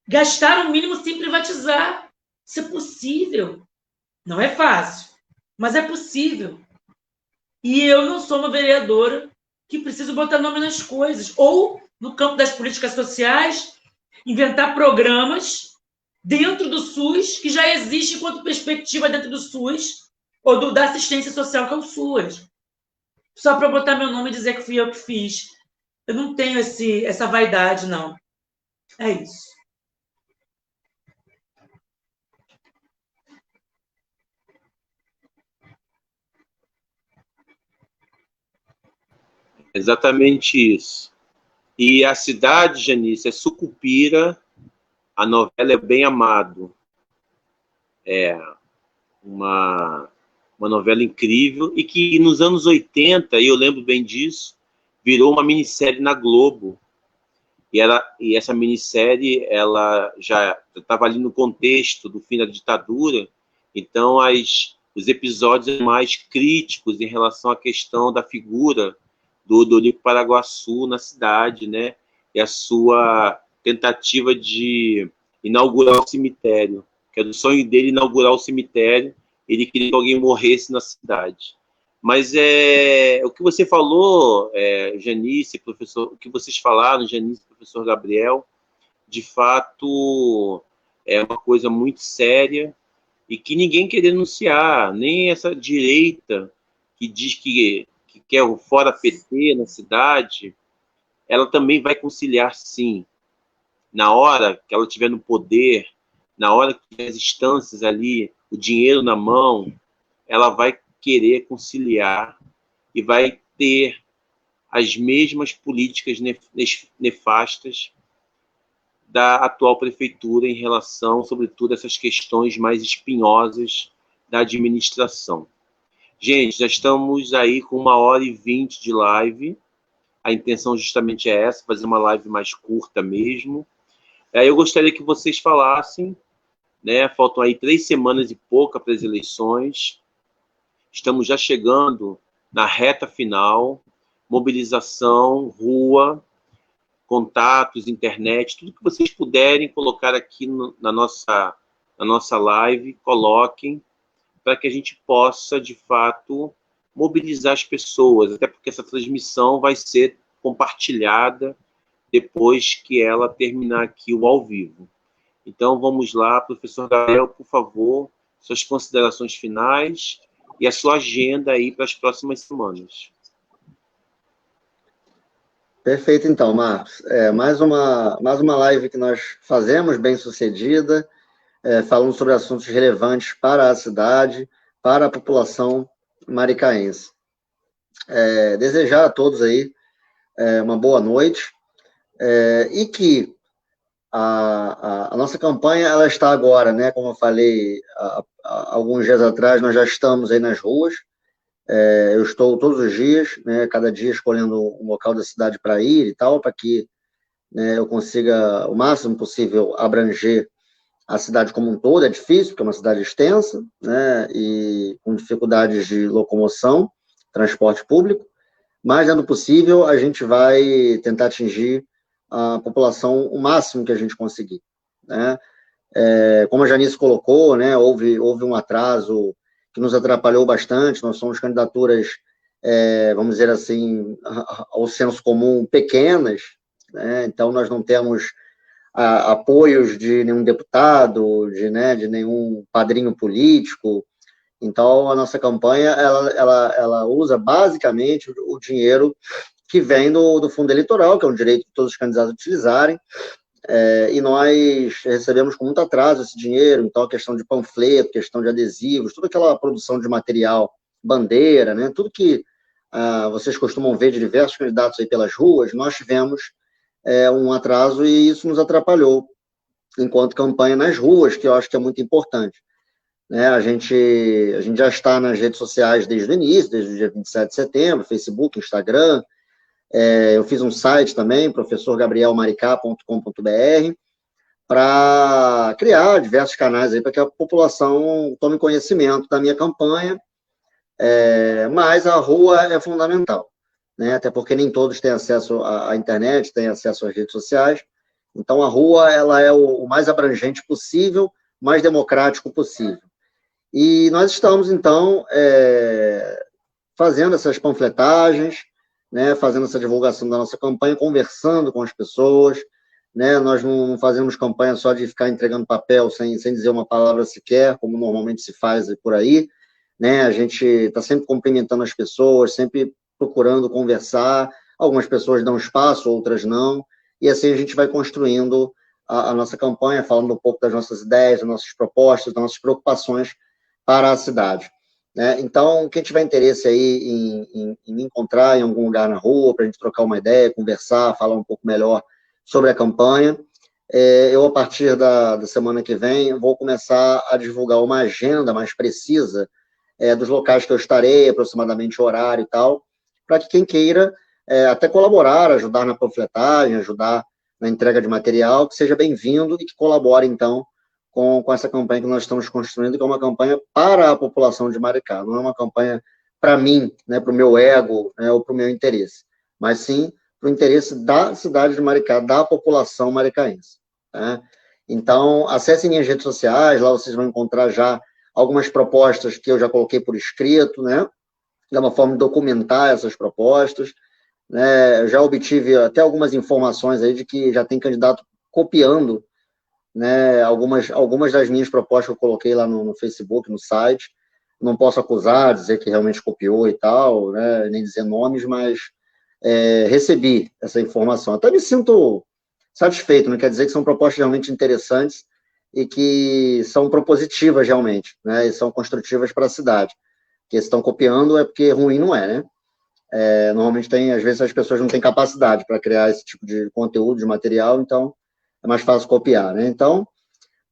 gastar o mínimo sem privatizar. Isso é possível. Não é fácil, mas é possível. E eu não sou uma vereadora que precisa botar nome nas coisas. Ou, no campo das políticas sociais, inventar programas dentro do SUS, que já existe enquanto perspectiva dentro do SUS, ou da assistência social que é o SUS. Só para botar meu nome e dizer que fui eu que fiz. Eu não tenho essa vaidade, não. É isso. Exatamente isso. E a cidade, Janice, é Sucupira, a novela é Bem Amado. É uma novela incrível e que nos anos 80, e eu lembro bem disso, virou uma minissérie na Globo, E essa minissérie, ela já estava ali no contexto do fim da ditadura, então os episódios mais críticos em relação à questão da figura do Dorico Paraguaçu na cidade, né? E a sua tentativa de inaugurar o cemitério, que era o sonho dele inaugurar o cemitério, ele queria que alguém morresse na cidade. Mas o que você falou, Janice, professor, o que vocês falaram, Janice, professor Gabriel, de fato é uma coisa muito séria e que ninguém quer denunciar, nem essa direita que diz que quer o fora PT na cidade, ela também vai conciliar, sim. Na hora que ela estiver no poder, na hora que tiver as instâncias ali, o dinheiro na mão, ela vai querer conciliar e vai ter as mesmas políticas nefastas da atual prefeitura em relação, sobretudo, a essas questões mais espinhosas da administração. Gente, já estamos aí com 1h20 de live. A intenção justamente é essa, fazer uma live mais curta mesmo. Eu gostaria que vocês falassem, né? Faltam aí 3 semanas e pouca para as eleições. Estamos já chegando na reta final, mobilização, rua, contatos, internet, tudo que vocês puderem colocar aqui na nossa live, coloquem, para que a gente possa, de fato, mobilizar as pessoas, até porque essa transmissão vai ser compartilhada depois que ela terminar aqui o ao vivo. Então, vamos lá, professor Gabriel, por favor, suas considerações finais e a sua agenda aí para as próximas semanas. Perfeito, então, Marcos. Mais uma live que nós fazemos, bem sucedida, falando sobre assuntos relevantes para a cidade, para a população maricaense. Desejar a todos aí uma boa noite, e que a nossa campanha, ela está agora, né, como eu falei há alguns dias atrás, nós já estamos aí nas ruas. Eu estou todos os dias, né, cada dia escolhendo um local da cidade para ir e tal, para que, né, eu consiga o máximo possível abranger a cidade como um todo. É difícil, porque é uma cidade extensa, né, e com dificuldades de locomoção, transporte público, mas, dando possível, a gente vai tentar atingir a população o máximo que a gente conseguir, né? Como a Janice colocou, né, houve um atraso que nos atrapalhou bastante. Nós somos candidaturas, vamos dizer assim, ao senso comum, pequenas, né? Então nós não temos apoios de nenhum deputado, de nenhum padrinho político. Então a nossa campanha, ela usa basicamente o dinheiro que vem do fundo eleitoral, que é um direito de todos os candidatos utilizarem, e nós recebemos com muito atraso esse dinheiro. Então a questão de panfleto, questão de adesivos, toda aquela produção de material, bandeira, né, tudo que vocês costumam ver de diversos candidatos aí pelas ruas, nós tivemos um atraso, e isso nos atrapalhou enquanto campanha nas ruas, que eu acho que é muito importante, né? A gente já está nas redes sociais desde o início, desde o dia 27 de setembro, Facebook, Instagram. Eu fiz um site também, professorgabrielmaricá.com.br, para criar diversos canais aí para que a população tome conhecimento da minha campanha, mas a rua é fundamental, né? Até porque nem todos têm acesso à internet, têm acesso às redes sociais. Então a rua, ela é o mais abrangente possível, mais democrático possível. E nós estamos, então, fazendo essas panfletagens, né, fazendo essa divulgação da nossa campanha, conversando com as pessoas, né? Nós não fazemos campanha só de ficar entregando papel sem dizer uma palavra sequer, como normalmente se faz por aí, né? A gente está sempre cumprimentando as pessoas, sempre procurando conversar. Algumas pessoas dão espaço, outras não, e assim a gente vai construindo a nossa campanha, falando um pouco das nossas ideias, das nossas propostas, das nossas preocupações para a cidade, né? Então, quem tiver interesse aí em me encontrar em algum lugar na rua, para a gente trocar uma ideia, conversar, falar um pouco melhor sobre a campanha, eu, a partir da semana que vem, vou começar a divulgar uma agenda mais precisa dos locais que eu estarei, aproximadamente o horário e tal, para que quem queira até colaborar, ajudar na panfletagem, ajudar na entrega de material, que seja bem-vindo e que colabore, então, com essa campanha que nós estamos construindo, que é uma campanha para a população de Maricá, não é uma campanha para mim, né, para o meu ego, né, ou para o meu interesse, mas sim para o interesse da cidade de Maricá, da população maricaense. Né? Então, acessem minhas redes sociais, lá vocês vão encontrar já algumas propostas que eu já coloquei por escrito, né? É uma forma de documentar essas propostas. Né? Eu já obtive até algumas informações aí de que já tem candidato copiando, né, algumas das minhas propostas que eu coloquei lá no Facebook, no site. Não posso acusar, dizer que realmente copiou e tal, né, nem dizer nomes, mas recebi essa informação. Até me sinto satisfeito, não quer dizer que são propostas realmente interessantes e que são propositivas realmente, né, e são construtivas para a cidade. Porque se estão copiando é porque ruim não é, né? Normalmente às vezes as pessoas não têm capacidade para criar esse tipo de conteúdo, de material, então é mais fácil copiar, né? Então,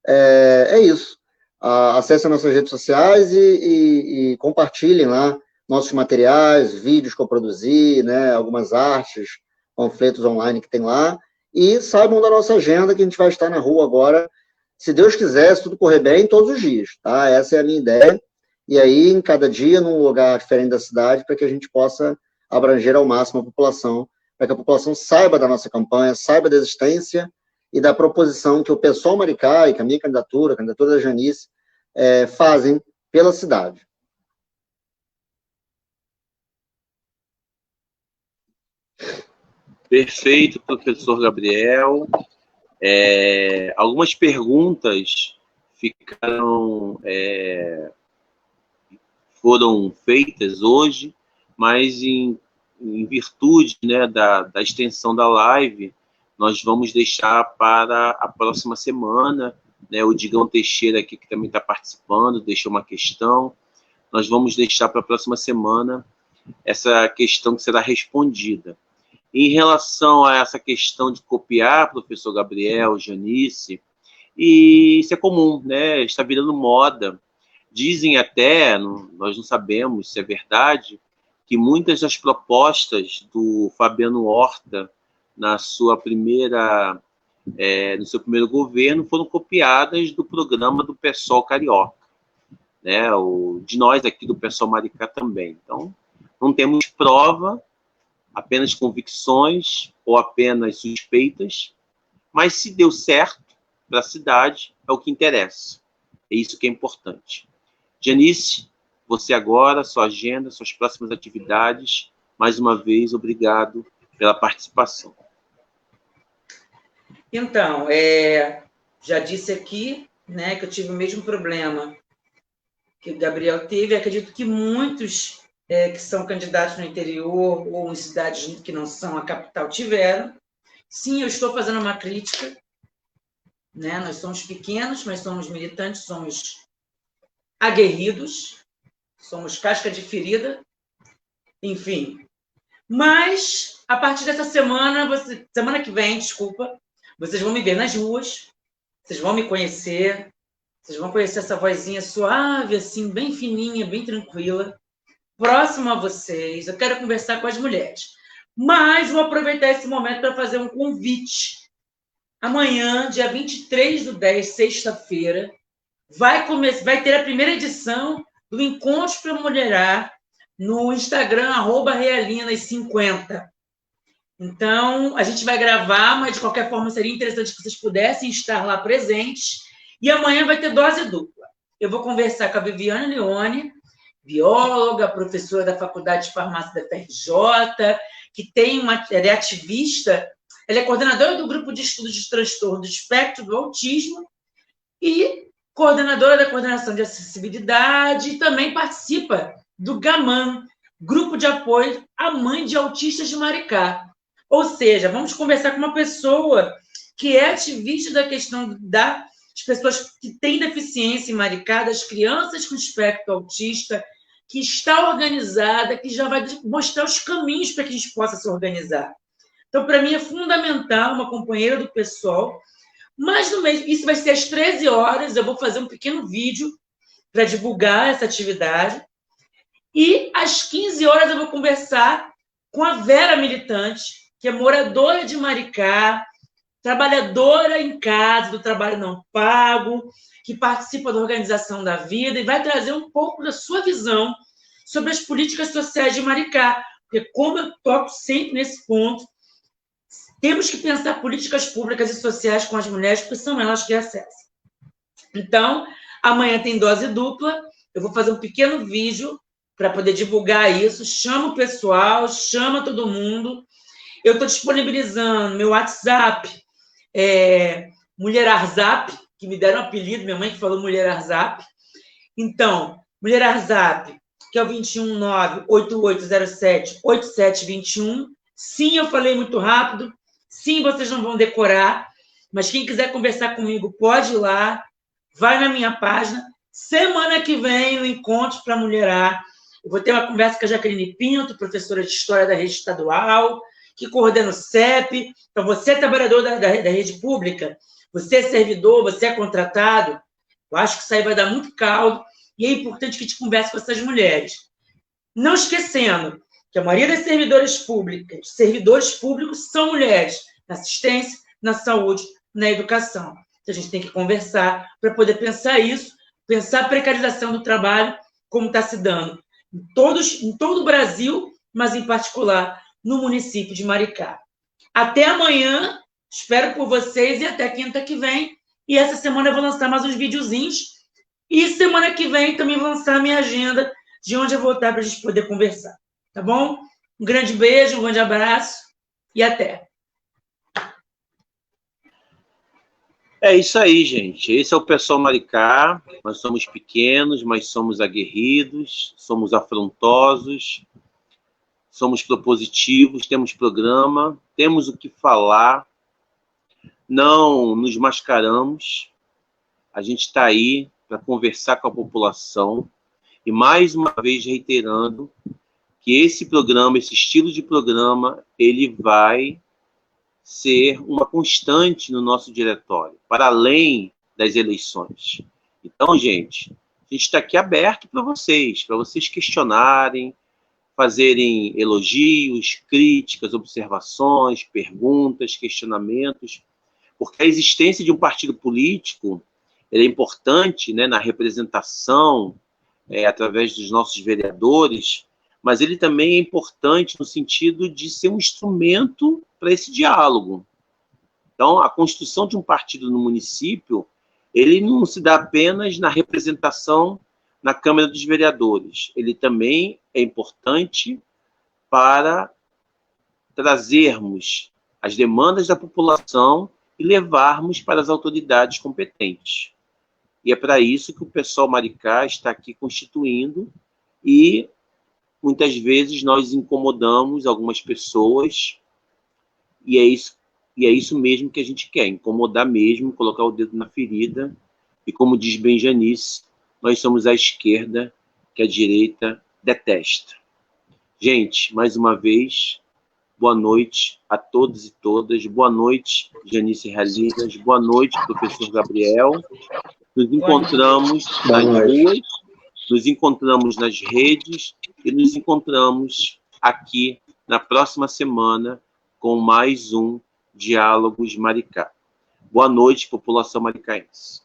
é isso. Acessem nossas redes sociais e compartilhem lá nossos materiais, vídeos que eu produzi, né, algumas artes, panfletos online que tem lá, e saibam da nossa agenda, que a gente vai estar na rua agora, se Deus quiser, se tudo correr bem, todos os dias, tá? Essa é a minha ideia, e aí, em cada dia, num lugar diferente da cidade, para que a gente possa abranger ao máximo a população, para que a população saiba da nossa campanha, saiba da existência e da proposição que o pessoal Maricá e que a minha candidatura, a candidatura da Janice, fazem pela cidade. Perfeito, professor Gabriel. Algumas perguntas foram feitas hoje, mas em virtude, né, da extensão da live, nós vamos deixar para a próxima semana, né, o Digão Teixeira aqui, que também está participando, deixou uma questão, nós vamos deixar para a próxima semana essa questão que será respondida. Em relação a essa questão de copiar, professor Gabriel, Janice, e isso é comum, né, está virando moda. Dizem até, nós não sabemos se é verdade, que muitas das propostas do Fabiano Horta no seu primeiro governo foram copiadas do programa do PSOL Carioca, né? De nós aqui do PSOL Maricá também. Então, não temos prova, apenas convicções ou apenas suspeitas, mas se deu certo para a cidade, é o que interessa. É isso que é importante. Janice, você agora, sua agenda, suas próximas atividades, mais uma vez, obrigado pela participação. Então, já disse aqui, né, que eu tive o mesmo problema que o Gabriel teve. Acredito que muitos que são candidatos no interior ou em cidades que não são a capital tiveram. Sim, eu estou fazendo uma crítica, né? Nós somos pequenos, mas somos militantes, somos aguerridos, somos casca de ferida, enfim. Mas, a partir dessa semana que vem, desculpa, vocês vão me ver nas ruas, vocês vão me conhecer, vocês vão conhecer essa vozinha suave, assim, bem fininha, bem tranquila, próximo a vocês. Eu quero conversar com as mulheres. Mas vou aproveitar esse momento para fazer um convite. Amanhã, dia 23/10, sexta-feira, vai ter a primeira edição do Encontro para Mulherar no Instagram, @realinas50. Então, a gente vai gravar, mas de qualquer forma seria interessante que vocês pudessem estar lá presentes. E amanhã vai ter dose dupla. Eu vou conversar com a Viviane Leone, bióloga, professora da Faculdade de Farmácia da FRJ, que ela é ativista, ela é coordenadora do Grupo de Estudos de Transtorno do Espectro do Autismo e coordenadora da Coordenação de Acessibilidade, e também participa do GAMAN, Grupo de Apoio à Mãe de Autistas de Maricá. Ou seja, vamos conversar com uma pessoa que é ativista da questão das pessoas que têm deficiência em Maricá, das crianças com espectro autista, que está organizada, que já vai mostrar os caminhos para que a gente possa se organizar. Então, para mim, é fundamental uma companheira do PSOL, mas no mês, isso vai ser às 13 horas, eu vou fazer um pequeno vídeo para divulgar essa atividade, e às 15 horas eu vou conversar com a Vera Militante, que é moradora de Maricá, trabalhadora em casa, do trabalho não pago, que participa da organização da vida e vai trazer um pouco da sua visão sobre as políticas sociais de Maricá. Porque, como eu toco sempre nesse ponto, temos que pensar políticas públicas e sociais com as mulheres, porque são elas que acessam. Então, amanhã tem dose dupla, eu vou fazer um pequeno vídeo para poder divulgar isso, chama o pessoal, chama todo mundo. Eu estou disponibilizando meu WhatsApp, Mulher Arzap, que me deram um apelido, minha mãe que falou Mulher Arzap. Então, Mulher Arzap, que é o 219-8807-8721. Sim, eu falei muito rápido. Sim, vocês não vão decorar. Mas quem quiser conversar comigo, pode ir lá. Vai na minha página. Semana que vem, o Encontro para Mulherar. Eu vou ter uma conversa com a Jaqueline Pinto, professora de História da Rede Estadual, que coordena o CEP. Então, você é trabalhador da rede pública, você é servidor, você é contratado. Eu acho que isso aí vai dar muito caldo e é importante que a gente converse com essas mulheres. Não esquecendo que a maioria das servidores públicos são mulheres, na assistência, na saúde, na educação. Então, a gente tem que conversar para poder pensar isso, pensar a precarização do trabalho, como está se dando em todo o Brasil, mas, em particular, no município de Maricá. Até amanhã, espero por vocês e até quinta que vem. E essa semana eu vou lançar mais uns videozinhos. E semana que vem também vou lançar a minha agenda de onde eu vou estar para a gente poder conversar. Tá bom? Um grande beijo, um grande abraço e até. É isso aí, gente. Esse é o Pessoal Maricá. Nós somos pequenos, mas somos aguerridos, somos afrontosos, somos propositivos, temos programa, temos o que falar, não nos mascaramos. A gente está aí para conversar com a população e, mais uma vez, reiterando que esse programa, esse estilo de programa, ele vai ser uma constante no nosso diretório, para além das eleições. Então, gente, a gente está aqui aberto para vocês questionarem, fazerem elogios, críticas, observações, perguntas, questionamentos, porque a existência de um partido político é importante, né, na representação, através dos nossos vereadores, mas ele também é importante no sentido de ser um instrumento para esse diálogo. Então, a construção de um partido no município, ele não se dá apenas na representação na Câmara dos Vereadores. Ele também é importante para trazermos as demandas da população e levarmos para as autoridades competentes. E é para isso que o Pessoal Maricá está aqui constituindo e muitas vezes nós incomodamos algumas pessoas e é isso mesmo que a gente quer, incomodar mesmo, colocar o dedo na ferida e, como diz Benjanice, nós somos a esquerda que a direita detesta. Gente, mais uma vez, boa noite a todos e todas, boa noite, Janice Ralidas, boa noite, professor Gabriel. Nos encontramos nas ruas, nos encontramos nas redes e nos encontramos aqui na próxima semana com mais um Diálogos Maricá. Boa noite, população maricaense.